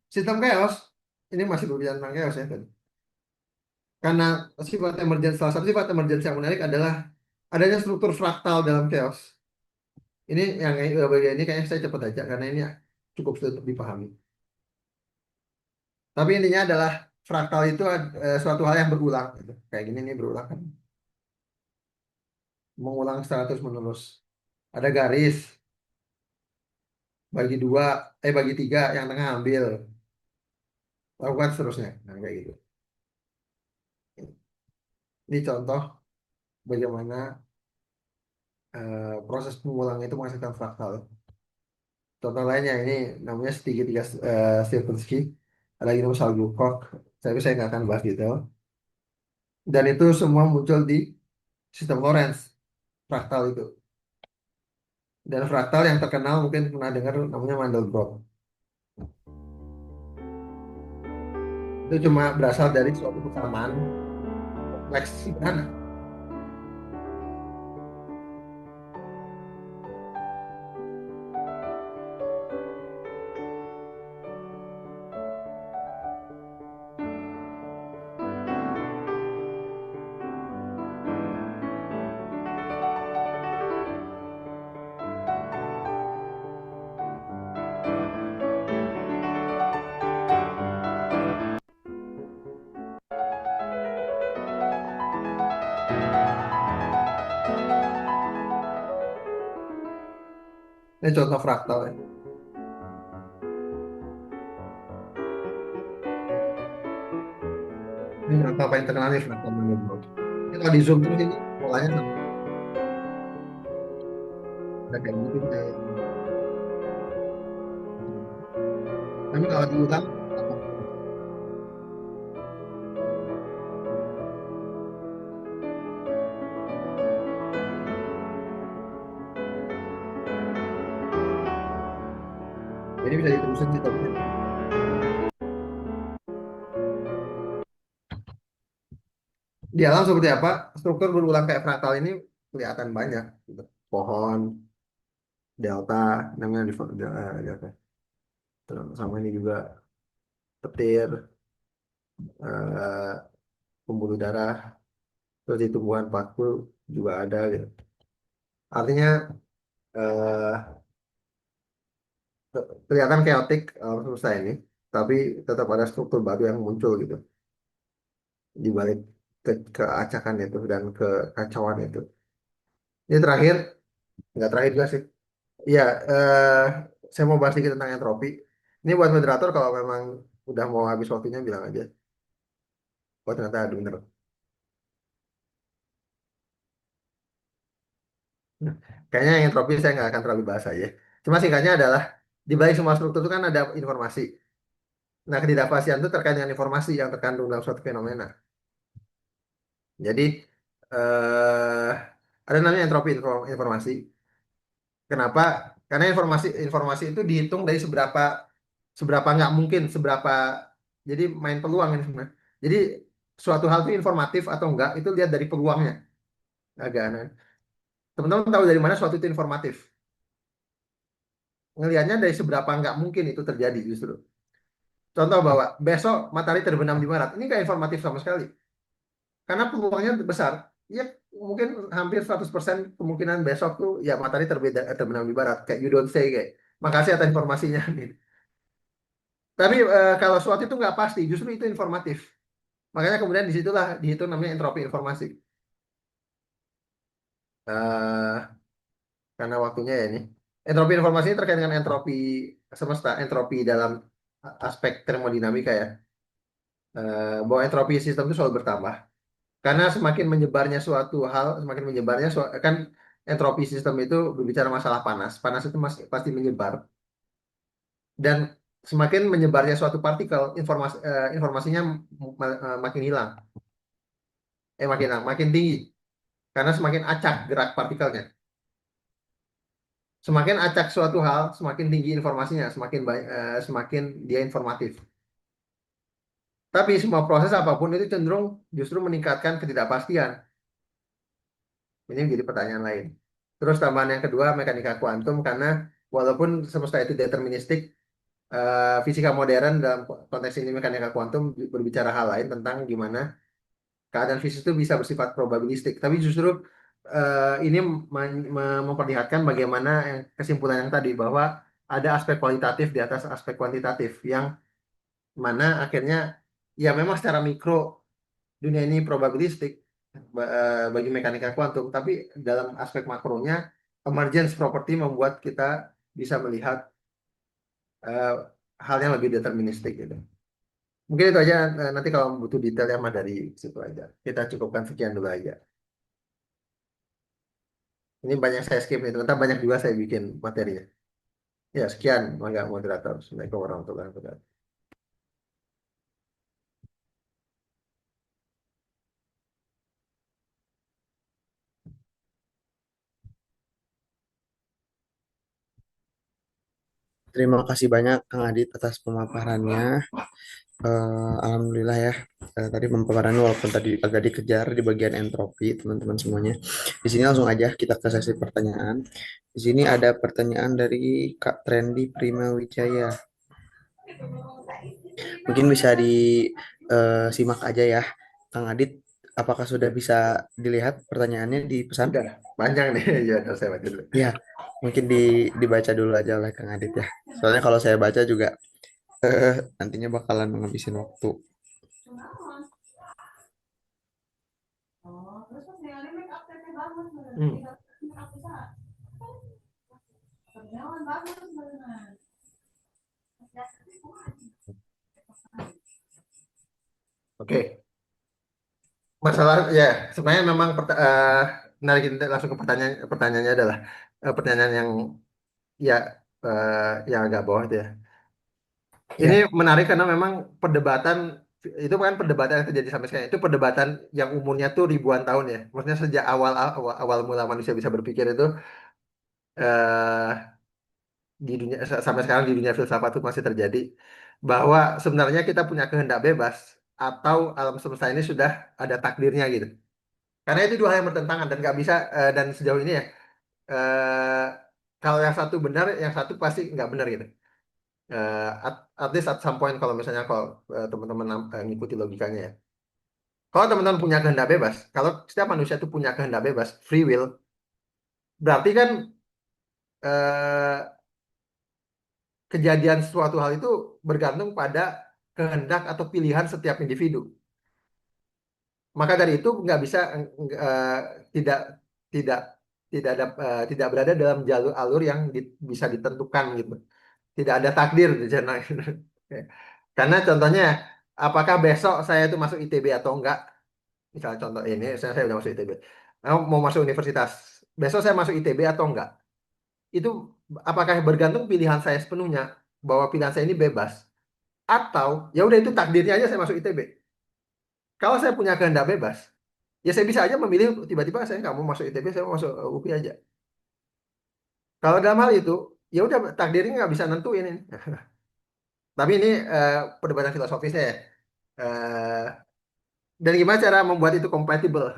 Sistem chaos ini masih berbicara tentang chaos ya tadi. Karena salah satu sifat emergensi yang menarik adalah adanya struktur fraktal dalam chaos. Ini yang bagian ini kayaknya saya cepat aja karena ini cukup sulit untuk dipahami. Tapi intinya adalah fraktal itu suatu hal yang berulang gitu. Kayak gini nih berulang kan, mengulang secara terus menerus. Ada garis bagi dua, bagi tiga, yang tengah ambil, lakukan seterusnya. Nah, kayak gitu. Ini contoh bagaimana proses pengulangan itu menghasilkan fraktal. Contoh lainnya ini namanya segitiga Sierpinski. Ada lagi namanya Salgukov. Saya nggak akan bahas detail. Dan itu semua muncul di sistem Lorentz, fraktal itu. Dan fraktal yang terkenal mungkin pernah dengar namanya Mandelbrot. Itu cuma berasal dari suatu persamaan kompleks sederhana. Ini contoh fraktal ya. Ini fraktal paling terkenal nih fraktal Mandelbrot. Ini kalau di zoom terus ini polanya sama. Ada kayak gitu kayak. Tapi kalau diulang, ini bisa diterusin sih tapi di alam seperti apa struktur berulang kayak fraktal ini kelihatan banyak gitu. Pohon, delta, namanya delta. Terus sama ini juga petir, eh, pembuluh darah, terus di tumbuhan paku juga ada gitu. Artinya eh, kelihatan chaotic alam semesta ini, tapi tetap ada struktur baru yang muncul gitu di balik keacakan itu dan kekacauan itu. Ini terakhir, nggak terakhir juga sih. Iya, saya mau bahas sedikit tentang entropi. Ini buat moderator kalau memang udah mau habis waktunya bilang aja. Oh ternyata ada bener. Nah, kayaknya yang entropi saya nggak akan terlalu bahas aja. Cuma singkatnya adalah di balik semua struktur itu kan ada informasi. Nah, ketidakpastian itu terkait dengan informasi yang terkandung dalam suatu fenomena. Jadi eh, ada namanya entropi informasi. Kenapa? Karena informasi informasi itu dihitung dari seberapa seberapa nggak mungkin, seberapa jadi main peluang ini sebenarnya. Jadi suatu hal itu informatif atau enggak itu lihat dari peluangnya. Agak aneh. Teman-teman tahu dari mana suatu itu informatif? Ngelihatnya dari seberapa nggak mungkin itu terjadi justru. Contoh bahwa besok matahari terbenam di barat. Ini nggak informatif sama sekali. Karena peluangnya besar. Ya mungkin hampir 100% kemungkinan besok tuh ya matahari terbenam di barat. Kayak you don't say kayak. Makasih atas informasinya. Tapi kalau suatu itu nggak pasti, justru itu informatif. Makanya kemudian disitulah dihitung namanya entropi informasi. Eh karena waktunya ya ini. Entropi informasi ini terkait dengan entropi semesta, entropi dalam aspek termodinamika ya. Bahwa entropi sistem itu selalu bertambah. Karena semakin menyebarnya suatu hal, semakin menyebarnya kan entropi sistem itu berbicara masalah panas. Panas itu pasti menyebar dan semakin menyebarnya suatu partikel, informasinya makin hilang, makin tinggi karena semakin acak gerak partikelnya. Semakin acak suatu hal, semakin tinggi informasinya, semakin dia informatif. Tapi semua proses apapun itu cenderung justru meningkatkan ketidakpastian. Ini menjadi pertanyaan lain. Terus tambahan yang kedua, mekanika kuantum, karena walaupun semesta itu deterministik, fisika modern dalam konteks ini mekanika kuantum berbicara hal lain tentang gimana keadaan fisik itu bisa bersifat probabilistik. Tapi justru ini memperlihatkan bagaimana kesimpulan yang tadi bahwa ada aspek kualitatif di atas aspek kuantitatif yang mana akhirnya ya memang secara mikro dunia ini probabilistik bagi mekanika kuantum, tapi dalam aspek makronya emergence property membuat kita bisa melihat eh, hal yang lebih deterministik gitu. Mungkin itu aja, nanti kalau butuh detailnya mah dari situ aja. Kita cukupkan sekian dulu aja. Ini banyak saya skip nih, ternyata banyak juga saya bikin materinya. Ya, sekian, mangga moderator. Assalamualaikum warahmatullahi wabarakatuh. Terima kasih banyak Kang Adit atas pemaparannya. Alhamdulillah ya. Tadi pemaparannya walaupun tadi agak dikejar di bagian entropi teman-teman semuanya. Di sini langsung aja kita ke sesi pertanyaan. Di sini ada pertanyaan dari Kak Trendi Prima Wijaya. Mungkin bisa disimak aja ya, Kang Adit. Apakah sudah Ya, bisa dilihat pertanyaannya di pesan? udah panjang nih. Ya, udah, saya baca dulu. Ya, mungkin dibaca dulu aja oleh Kang Adit ya. Soalnya kalau saya baca juga nantinya bakalan menghabisin waktu. Hmm. Oke, masalah ya sebenarnya memang menarik, kita langsung ke pertanyaannya adalah pertanyaan yang ya yang agak bawah itu ya. Ini Ya, menarik karena memang perdebatan itu kan perdebatan yang terjadi sampai sekarang itu perdebatan yang umurnya tuh ribuan tahun ya. Maksudnya sejak awal mula manusia bisa berpikir itu eh, di dunia sampai sekarang di dunia filsafat itu masih terjadi bahwa sebenarnya kita punya kehendak bebas atau alam semesta ini sudah ada takdirnya gitu. Karena itu dua hal yang bertentangan dan nggak bisa dan sejauh ini ya eh, kalau yang satu benar, yang satu pasti nggak benar gitu. At least at some point kalau misalnya kalau teman-teman ngikuti logikanya ya. Kalau teman-teman punya kehendak bebas, kalau setiap manusia itu punya kehendak bebas, free will, berarti kan eh, kejadian suatu hal itu bergantung pada kehendak atau pilihan setiap individu. Maka dari itu nggak bisa tidak tidak tidak ada tidak berada dalam jalur alur yang bisa ditentukan gitu. Tidak ada takdir di sana. Karena contohnya, apakah besok saya itu masuk ITB atau enggak? Misalnya contoh ini, saya udah masuk ITB. Mau masuk universitas. Besok saya masuk ITB atau enggak? Itu apakah bergantung pilihan saya sepenuhnya bahwa pilihan saya ini bebas atau ya udah itu takdirnya aja saya masuk ITB. Kalau saya punya kehendak bebas, ya saya bisa aja memilih tiba-tiba saya nggak mau masuk ITB, saya mau masuk UPI aja. Kalau dalam hal itu, ya udah takdirnya nggak bisa nentuin ini. Tapi ini perdebatan filosofisnya ya. Eh, dan gimana cara membuat itu compatible?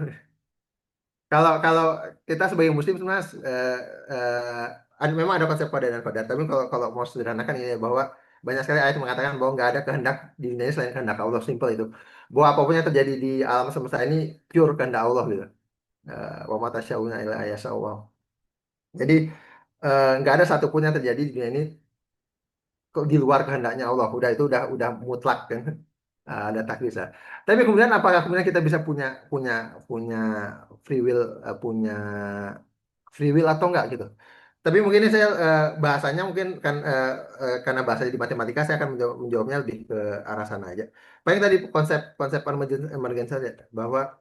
Kalau kalau kita sebagai muslim sebenarnya memang ada konsep kode dan kodar. Tapi kalau kalau mau sederhanakan ini ya, bahwa banyak sekali ayat mengatakan bahwa nggak ada kehendak di dunia ini selain kehendak Allah, simple itu. Bahwa apapun yang terjadi di alam semesta ini pure kehendak Allah gitu. Wa ma tasyauna illa ayasya Allah. Jadi nggak ada satupun yang terjadi di dunia ini kok di luar kehendaknya Allah. Udah itu udah mutlak kan. Ada takdir lah. Tapi kemudian apakah kemudian kita bisa punya punya punya free will punya free will atau enggak gitu. Tapi mungkin ini saya bahasanya mungkin kan karena bahasa di matematika saya akan menjawabnya lebih ke arah sana aja. Paling tadi konsep konsep emergen saja bahwa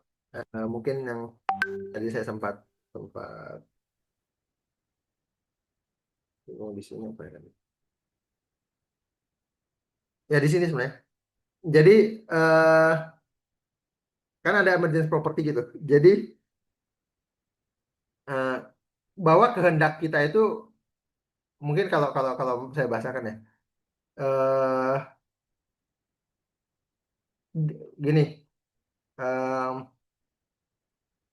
mungkin yang tadi saya sempat sempat bingung di sini apa ya? Ya di sini sebenarnya. Jadi eh, kan ada emergence property gitu. Jadi eh, bahwa kehendak kita itu mungkin kalau kalau kalau saya bahasakan ya eh gini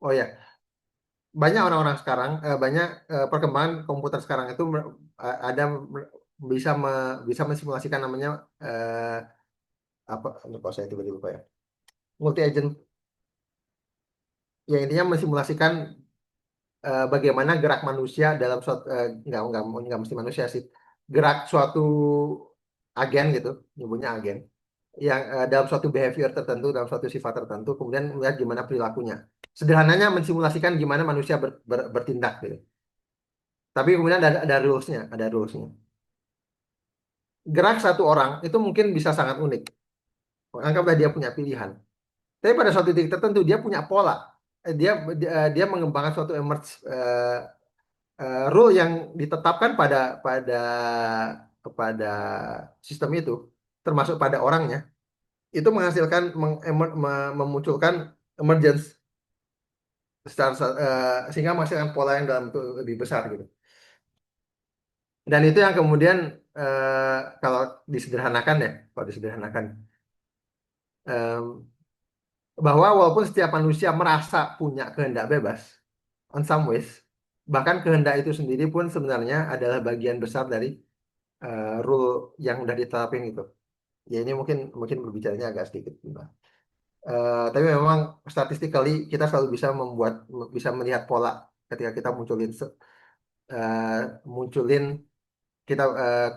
oh ya banyak orang-orang sekarang banyak perkembangan komputer sekarang itu ada bisa mensimulasikan namanya eh, apa lupa saya tiba-tiba lupa ya multi agent yang intinya mensimulasikan bagaimana gerak manusia dalam suatu nggak mesti manusia sih gerak suatu agen gitu, nyebutnya agen, yang dalam suatu behavior tertentu, dalam suatu sifat tertentu, kemudian melihat gimana perilakunya. Sederhananya mensimulasikan gimana manusia bertindak gitu. Tapi kemudian ada rules-nya, ada rules-nya. Gerak satu orang itu mungkin bisa sangat unik. Anggaplah dia punya pilihan. Tapi pada suatu titik tertentu dia punya pola. Dia mengembangkan suatu emerge rule yang ditetapkan pada kepada sistem itu, termasuk pada orangnya, itu menghasilkan memunculkan emergence sehingga menghasilkan pola yang dalam bentuk lebih besar gitu. Dan itu yang kemudian kalau disederhanakan ya, kalau disederhanakan em, bahwa walaupun setiap manusia merasa punya kehendak bebas, on some ways, bahkan kehendak itu sendiri pun sebenarnya adalah bagian besar dari rule yang udah ditetapin gitu. Ya ini mungkin mungkin berbicaranya agak sedikit. Tapi memang statistically kita selalu bisa melihat pola ketika kita eh, munculin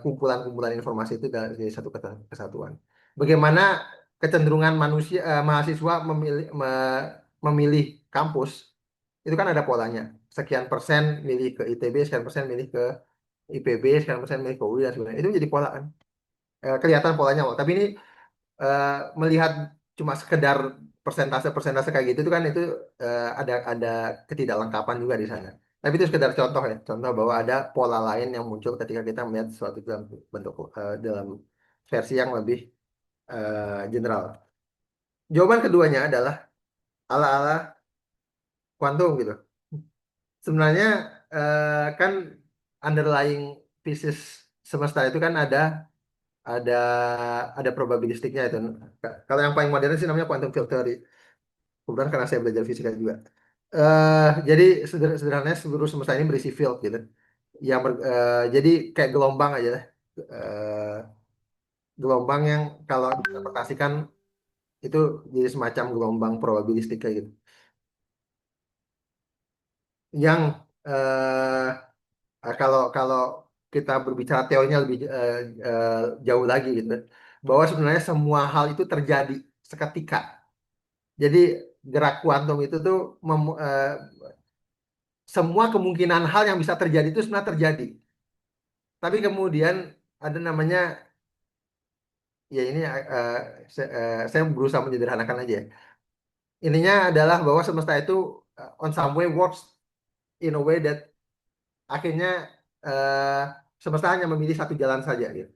kumpulan-kumpulan informasi itu dari satu kesatuan. Bagaimana kecenderungan mahasiswa memilih kampus itu kan ada polanya. Sekian persen milih ke ITB, sekian persen milih ke IPB, sekian persen milih ke UI dan sebagainya. Itu menjadi pola kan. Kelihatan polanya, tapi ini eh, melihat cuma sekedar persentase-persentase kayak gitu itu kan itu ada ketidaklengkapan juga di sana. Tapi itu sekedar contoh ya, contoh bahwa ada pola lain yang muncul ketika kita melihat sesuatu dalam bentuk dalam versi yang lebih general. Jawaban keduanya adalah ala-ala kuantum gitu. Sebenarnya kan underlying physics semesta itu kan ada ada probabilistiknya itu. Kalau yang paling modern sih namanya quantum field theory. Kebetulan karena saya belajar fisika juga. Jadi sederhananya seluruh semesta ini berisi field gitu. Jadi kayak gelombang aja. Eh, Gelombang yang kalau diinterpretasikan itu jadi semacam gelombang probabilistik kayak gitu. Yang kalau kalau kita berbicara teorinya lebih jauh lagi gitu. Bahwa sebenarnya semua hal itu terjadi seketika. Jadi gerak kuantum itu tuh semua kemungkinan hal yang bisa terjadi itu sebenarnya terjadi. Tapi kemudian ada namanya, ya ini saya berusaha menyederhanakan aja, ya. Ininya adalah bahwa semesta itu on some way works in a way that akhirnya eh, semesta hanya memilih satu jalan saja gitu.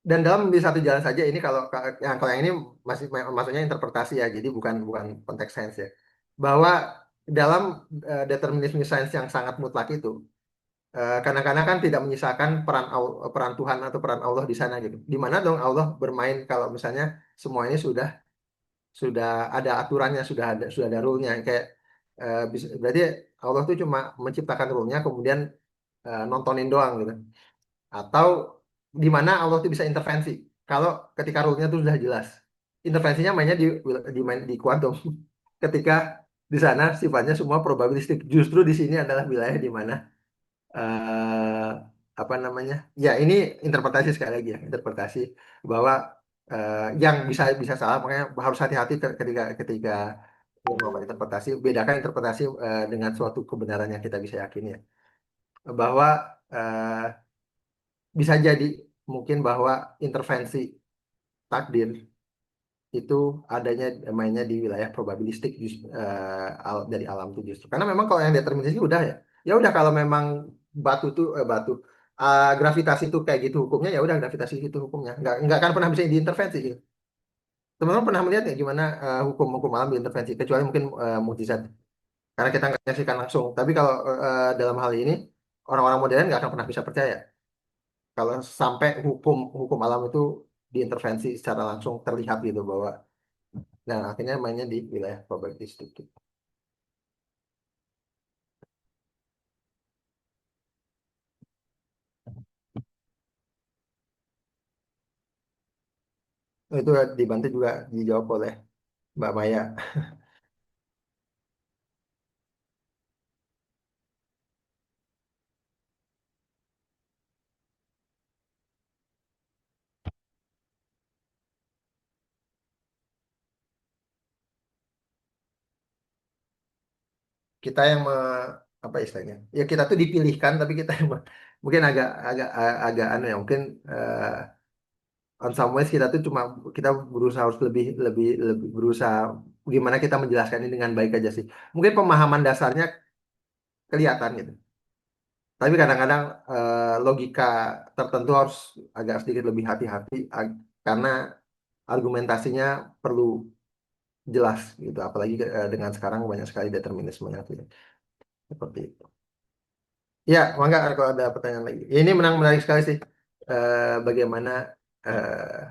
Dan dalam memilih satu jalan saja ini kalau yang ini maksudnya interpretasi ya, jadi bukan bukan konteks sains ya. Bahwa dalam determinisme sains yang sangat mutlak itu kadang-kadang kan tidak menyisakan peran Tuhan atau peran Allah di sana gitu. Di mana dong Allah bermain kalau misalnya semua ini sudah ada aturannya, sudah ada rule-nya kayak berarti Allah tuh cuma menciptakan rule-nya kemudian nontonin doang gitu. Atau di mana Allah tuh bisa intervensi kalau ketika rule-nya tuh sudah jelas. Intervensinya mainnya di kuantum. Ketika di sana sifatnya semua probabilistik. Justru di sini adalah wilayah di mana eh, apa namanya? Ya ini interpretasi sekali lagi ya, interpretasi bahwa yang bisa bisa salah, makanya harus hati-hati ketika ketika melakukan interpretasi. Bedakan interpretasi dengan suatu kebenaran yang kita bisa yakini ya. Bahwa bisa jadi mungkin bahwa intervensi takdir itu adanya mainnya di wilayah probabilistik dari alam itu justru. Karena memang kalau yang determinis udah ya, ya udah kalau memang batu gravitasi itu kayak gitu hukumnya ya udah gravitasi itu hukumnya. Nggak akan pernah bisa diintervensi gitu. Teman-teman pernah melihat nggak gimana hukum-hukum alam diintervensi kecuali mungkin mukjizat karena kita nggak menyaksikan langsung. Tapi kalau dalam hal ini orang-orang modern nggak akan pernah bisa percaya kalau sampai hukum hukum alam itu diintervensi secara langsung terlihat gitu bahwa nah akhirnya mainnya di wilayah probabilistik gitu. Itu dibantu juga dijawab oleh Mbak Maya. kita yang apa istilahnya? Ya kita tuh dipilihkan, tapi kita yang mungkin agak agak agak aneh ya. Mungkin on some ways kita tuh cuma kita berusaha harus lebih lebih lebih berusaha gimana kita menjelaskan ini dengan baik aja sih. Mungkin pemahaman dasarnya kelihatan gitu. Tapi kadang-kadang logika tertentu harus agak sedikit lebih hati-hati karena argumentasinya perlu jelas gitu. Apalagi dengan sekarang banyak sekali determinismenya tuh ya. Seperti itu. Ya, mangga kalau ada pertanyaan lagi. Ini menarik sekali sih. Bagaimana eh,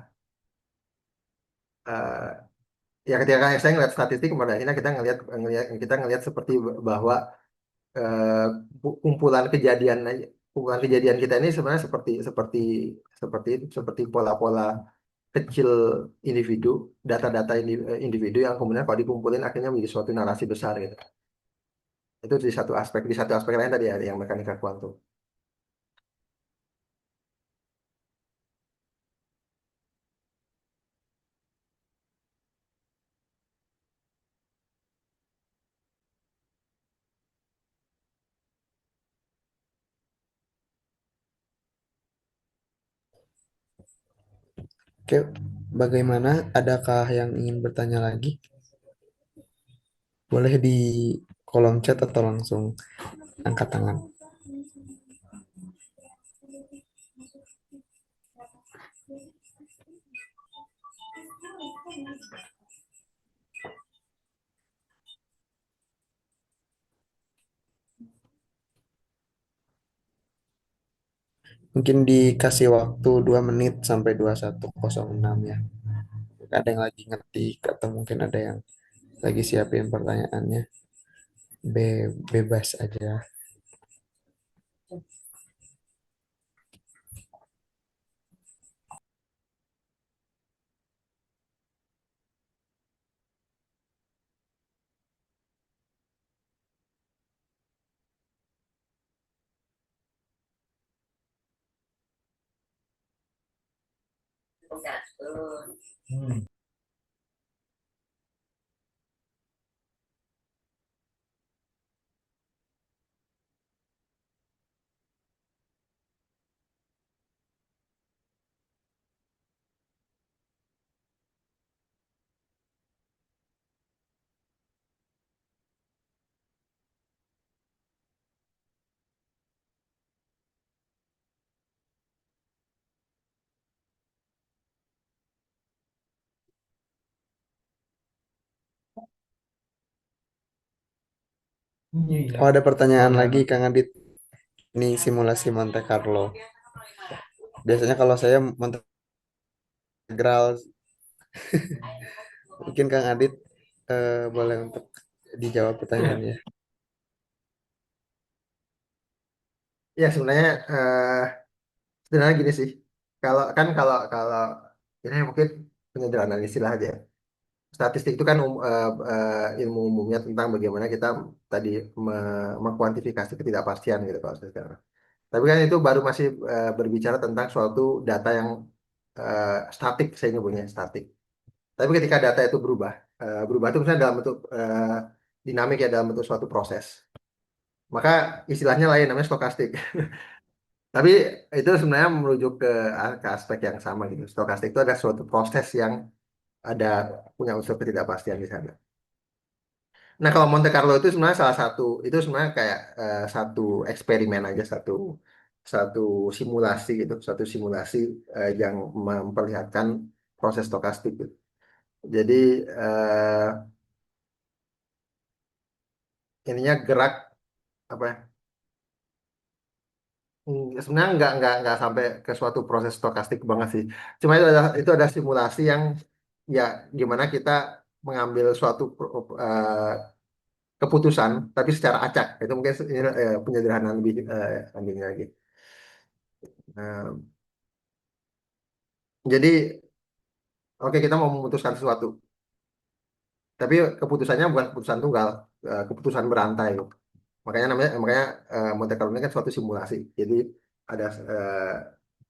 eh, ya ketika saya ngeliat statistik pada akhirnya kita ngelihat seperti bahwa eh, kumpulan kejadian kumpulan kejadian kita ini sebenarnya seperti seperti seperti pola-pola kecil individu, data-data individu yang kemudian kalau dikumpulin akhirnya menjadi suatu narasi besar gitu. Itu di satu aspek lain tadi ya yang mekanika kuantum. Oke, bagaimana? Adakah yang ingin bertanya lagi? Boleh di kolom chat atau langsung angkat tangan. Mungkin dikasih waktu 2 menit sampai 21.06 ya. Ada yang lagi ngetik atau mungkin ada yang lagi siapin pertanyaannya. Bebas aja. Oh, ada pertanyaan lagi, Kang Adit. Ini simulasi Monte Carlo. Biasanya kalau saya Monte Carlo, mungkin Kang Adit boleh untuk dijawab pertanyaannya. Ya sebenarnya sebenarnya gini sih. Kalau kalau ini mungkin penyederhanaan istilah aja. Statistik itu kan ilmu umumnya tentang bagaimana kita tadi mengkuantifikasi ketidakpastian gitu kalau saya sekarang. Tapi kan itu baru masih berbicara tentang suatu data yang statik, saya nyebutnya statik. Tapi ketika data itu berubah, berubah itu misalnya dalam bentuk dinamik ya dalam bentuk suatu proses. Maka istilahnya lain namanya stokastik. Tapi itu sebenarnya merujuk ke aspek yang sama gitu. Stokastik itu ada suatu proses yang ada punya unsur ketidakpastian di sana. Nah, kalau Monte Carlo itu sebenarnya salah satu, itu sebenarnya kayak satu eksperimen aja, satu satu simulasi gitu, satu simulasi yang memperlihatkan proses stokastik gitu. Jadi ininya gerak apa ya? Sebenarnya nggak sampai ke suatu proses stokastik banget sih. Cuma itu ada simulasi yang ya gimana kita mengambil suatu keputusan tapi secara acak. Itu mungkin ini penyederhanaan lebih lanjutnya lagi. Nah, jadi oke kita mau memutuskan sesuatu, tapi keputusannya bukan keputusan tunggal, keputusan berantai. Makanya Monte Carlo ini kan suatu simulasi. Jadi ada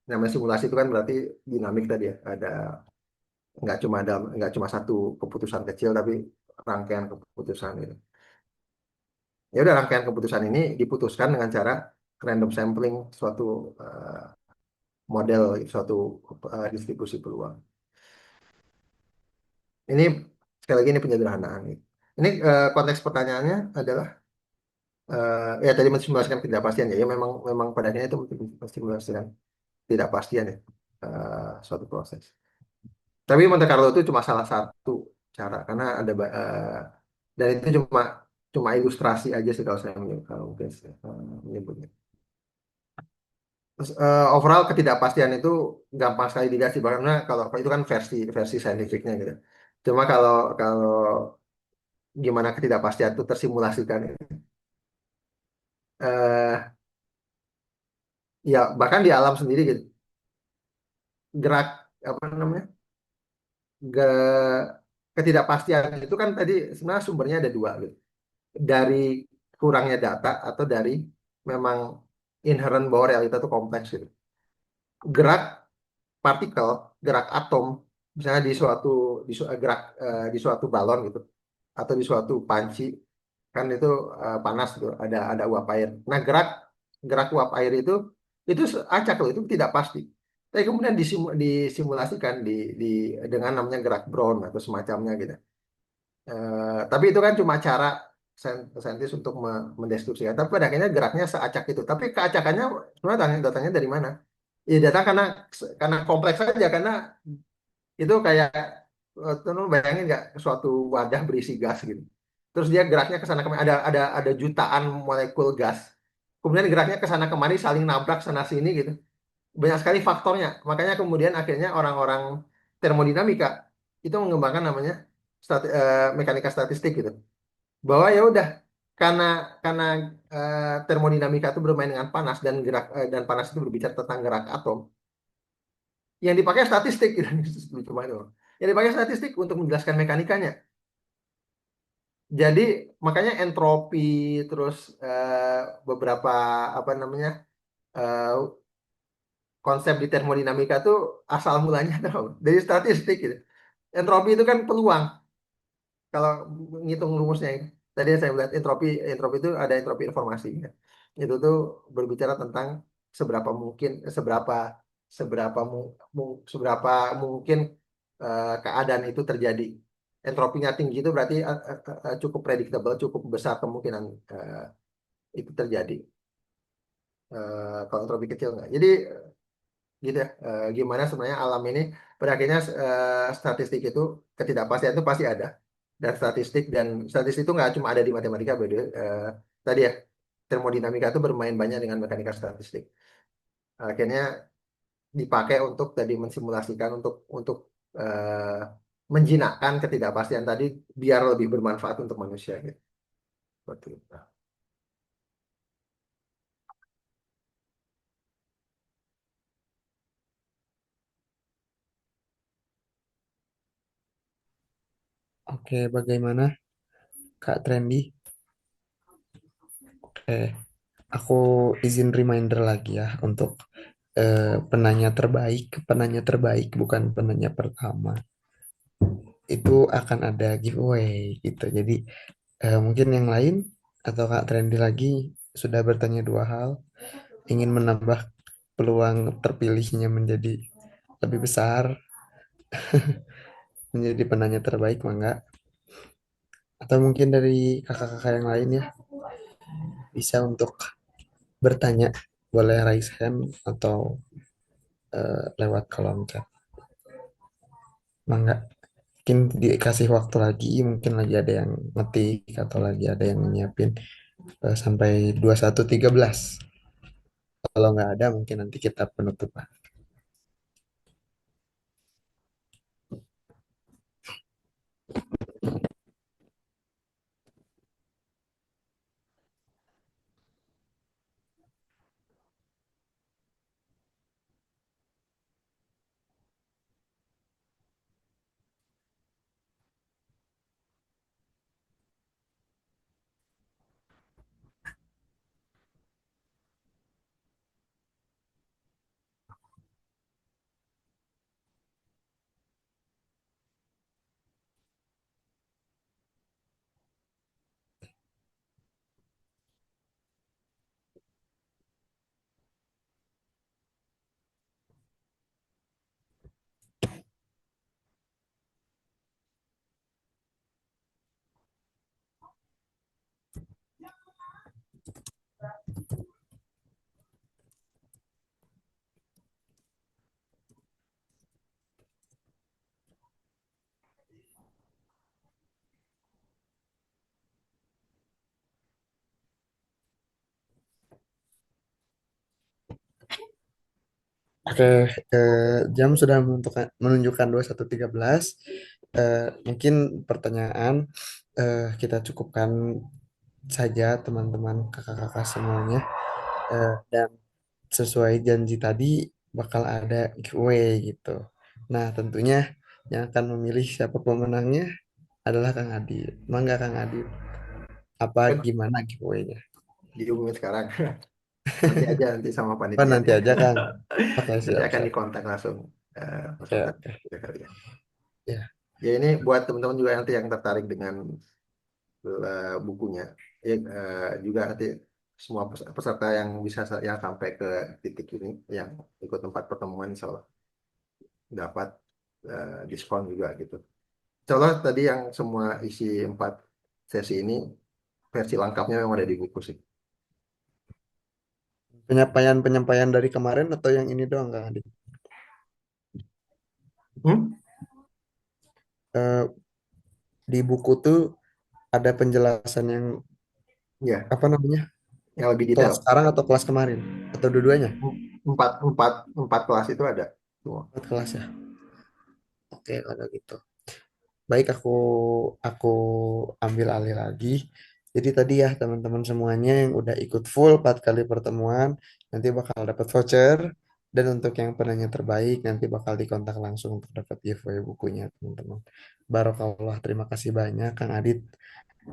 namanya simulasi itu kan berarti dinamik tadi ya. Ada nggak cuma satu keputusan kecil tapi rangkaian keputusan gitu. Ya udah rangkaian keputusan ini diputuskan dengan cara random sampling suatu model, suatu distribusi peluang. Ini sekali lagi ini penyederhanaan. Ini konteks pertanyaannya adalah ya tadi mensimulasikan ketidakpastian ya, ya memang memang pada akhirnya itu mensimulasikan ketidakpastian ya suatu proses. Tapi Monte Carlo itu cuma salah satu cara karena ada dan itu cuma cuma ilustrasi aja sih kalau saya kalau mungkin menyebutnya. Terus, overall ketidakpastian itu gampang sekali dilihat sih karena kalau kalau itu kan versi versi saintifiknya gitu. Cuma kalau kalau gimana ketidakpastian itu tersimulasikan ya bahkan di alam sendiri gitu gerak apa namanya ketidakpastian itu kan tadi sebenarnya sumbernya ada dua gitu. Dari kurangnya data atau dari memang inherent bahwa realita itu kompleks gitu. Gerak partikel, gerak atom, misalnya di suatu gerak di suatu balon gitu atau di suatu panci kan itu panas gitu, ada uap air. Nah, gerak gerak uap air itu acak loh, itu tidak pasti. Tapi kemudian disimulasikan di dengan namanya gerak Brown atau semacamnya gitu. Tapi itu kan cuma cara saintis untuk mendeskripsikan. Tapi pada akhirnya geraknya seacak itu. Tapi keacakannya sebenarnya datanya dari mana? Ya data karena kompleks saja karena itu kayak lu bayangin nggak suatu wadah berisi gas gitu. Terus dia geraknya ke sana kemari ada jutaan molekul gas. Kemudian geraknya ke sana kemari saling nabrak sana sini gitu. Banyak sekali faktornya. Makanya kemudian akhirnya orang-orang termodinamika itu mengembangkan namanya mekanika statistik gitu. Bahwa ya udah karena karena termodinamika itu bermain dengan panas dan dan panas itu berbicara tentang gerak atom. Yang dipakai statistik gitu. Lucu banget loh. Yang dipakai statistik untuk menjelaskan mekanikanya. Jadi makanya entropi terus beberapa apa namanya eh, konsep di termodinamika tuh asal mulanya tahu dari statistik gitu. Entropi itu kan peluang kalau ngitung rumusnya itu. Tadi saya melihat entropi entropi itu ada entropi informasi ya. Itu tuh berbicara tentang seberapa mungkin seberapa seberapa seberapa mungkin keadaan itu terjadi. Entropinya tinggi itu berarti cukup predictable, cukup besar kemungkinan itu terjadi. Kalau entropi kecil enggak. Jadi gitu ya gimana sebenarnya alam ini pada akhirnya statistik itu ketidakpastian itu pasti ada dan statistik itu nggak cuma ada di matematika beda tadi ya termodinamika itu bermain banyak dengan mekanika statistik akhirnya dipakai untuk tadi mensimulasikan untuk eh, menjinakkan ketidakpastian tadi biar lebih bermanfaat untuk manusia gitu. Seperti itu. Oke, bagaimana Kak Trendy? Oke, aku izin reminder lagi ya untuk penanya terbaik bukan penanya pertama. Itu akan ada giveaway gitu. Jadi mungkin yang lain atau Kak Trendy lagi sudah bertanya dua hal, ingin menambah peluang terpilihnya menjadi lebih besar, menjadi penanya terbaik, mangga. Atau mungkin dari kakak-kakak yang lain ya, bisa untuk bertanya, boleh raise hand atau lewat kolom chat, mangga. Mungkin dikasih waktu lagi, mungkin lagi ada yang ngetik atau lagi ada yang nyiapin sampai 21.13. Kalau nggak ada, mungkin nanti kita penutupan. Oke, jam sudah menunjukkan 21.13. Mungkin pertanyaan kita cukupkan saja teman-teman kakak-kakak semuanya. Dan sesuai janji tadi bakal ada giveaway gitu. Nah, tentunya yang akan memilih siapa pemenangnya adalah Kang Adit. Mangga Kang Adit. Apa Kan gimana giveaway-nya? diumumin sekarang. Nanti aja nanti sama Oh, panitia nanti deh. aja Kang. Oke, Nanti siap, akan siap. dikontak langsung Oke, peserta oke. kita kali ya. Ya, Ya ini buat teman-teman juga nanti yang tertarik dengan bukunya. Ya, juga nanti semua peserta yang bisa yang sampai ke titik ini yang ikut tempat pertemuan insya Allah dapat diskon juga gitu. Insya Allah tadi yang semua isi 4 sesi ini versi lengkapnya memang ada di buku sih. penyampaian-penyampaian dari kemarin atau yang ini doang Kang Adit? Hmm? Eh, di buku tuh ada penjelasan yang Ya, apa namanya? yang lebih Kelas detail. sekarang atau kelas kemarin? Atau dua-duanya? Empat, empat, empat kelas itu ada semua. Buat kelas ya. Oke, kalau gitu. Baik, aku ambil alih lagi. Jadi tadi ya teman-teman semuanya yang udah ikut full 4 kali pertemuan nanti bakal dapat voucher, dan untuk yang penanya terbaik nanti bakal dikontak langsung untuk dapat giveaway bukunya teman-teman. Barokallah, terima kasih banyak Kang Adit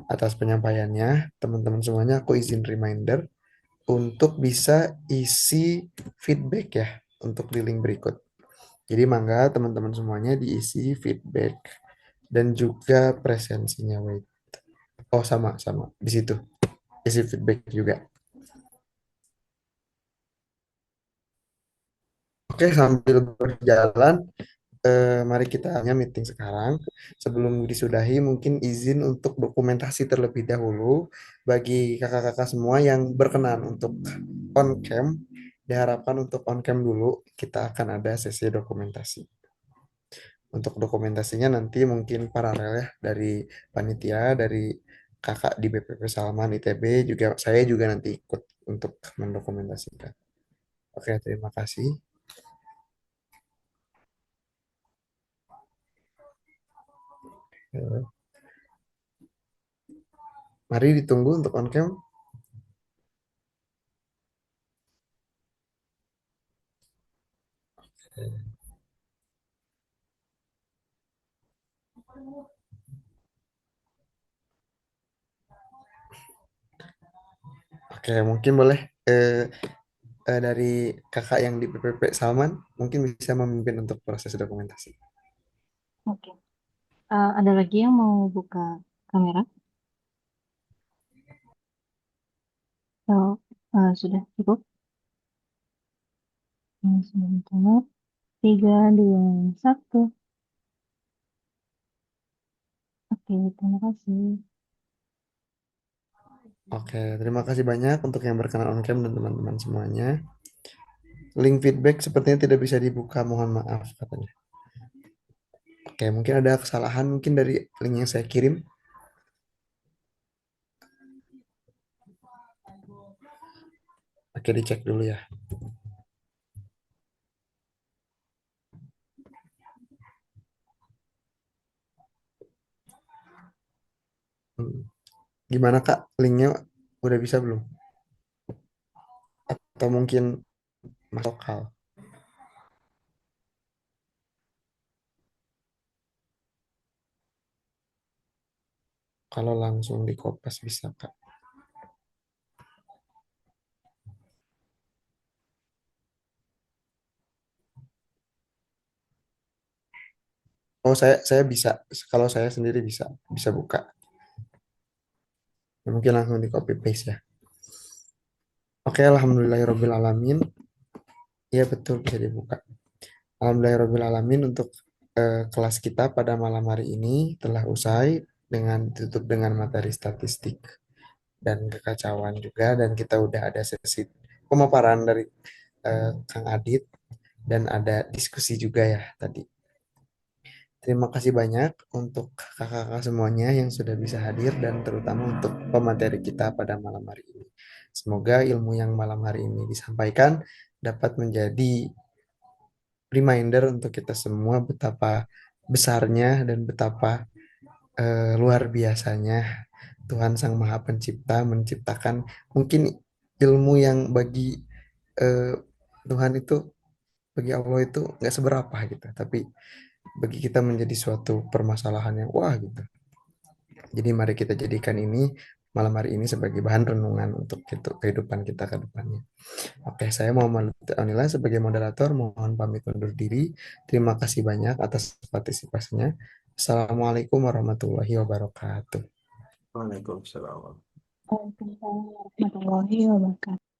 atas penyampaiannya. Teman-teman semuanya aku izin reminder untuk bisa isi feedback ya untuk di link berikut. Jadi mangga teman-teman semuanya diisi feedback dan juga presensinya, wait. Oh, sama-sama di situ isi feedback juga. Oke, sambil berjalan, mari kita hanya meeting sekarang. Sebelum disudahi, mungkin izin untuk dokumentasi terlebih dahulu bagi kakak-kakak semua yang berkenan untuk on cam. Diharapkan untuk on cam dulu, kita akan ada sesi dokumentasi. Untuk dokumentasinya nanti mungkin paralel ya dari panitia, dari kakak di BPP Salman ITB juga, saya juga nanti ikut untuk mendokumentasikan. Oke, terima kasih. Eh, Mari ditunggu untuk on cam. Oke, mungkin boleh dari kakak yang di BPP Salman mungkin bisa memimpin untuk proses dokumentasi. Oke. Ada lagi yang mau buka kamera? So, sudah cukup? Sebentar. 3, 2, 1. Oke, terima kasih. Oke, terima kasih banyak untuk yang berkenan on cam dan teman-teman semuanya. Link feedback sepertinya tidak bisa dibuka, mohon maaf katanya. Oke, mungkin ada kesalahan mungkin dari link yang saya kirim. Oke, dicek dulu ya. Hmm. Gimana Kak, linknya udah bisa belum? Atau mungkin masuk hal? Kalau langsung di kopas bisa Kak. Oh, saya bisa. Kalau saya sendiri bisa buka. Ya, mungkin langsung di copy paste ya. Oke, alhamdulillahirobbilalamin. Iya betul bisa dibuka. Alhamdulillahirobbilalamin untuk kelas kita pada malam hari ini telah usai dengan tutup dengan materi statistik dan kekacauan juga, dan kita udah ada sesi pemaparan dari Kang Adit dan ada diskusi juga ya tadi. Terima kasih banyak untuk kakak-kakak semuanya yang sudah bisa hadir dan terutama untuk pemateri kita pada malam hari ini. Semoga ilmu yang malam hari ini disampaikan dapat menjadi reminder untuk kita semua betapa besarnya dan betapa luar biasanya Tuhan Sang Maha Pencipta menciptakan mungkin ilmu yang bagi eh, Tuhan itu, bagi Allah itu nggak seberapa gitu, tapi bagi kita menjadi suatu permasalahan yang wah gitu. Jadi mari kita jadikan ini malam hari ini sebagai bahan renungan untuk kehidupan kita ke depannya. Oke, saya Muhammad Anila sebagai moderator mohon pamit undur diri. Terima kasih banyak atas partisipasinya. Assalamualaikum warahmatullahi wabarakatuh. Waalaikumsalam. Waalaikumsalam warahmatullahi wabarakatuh.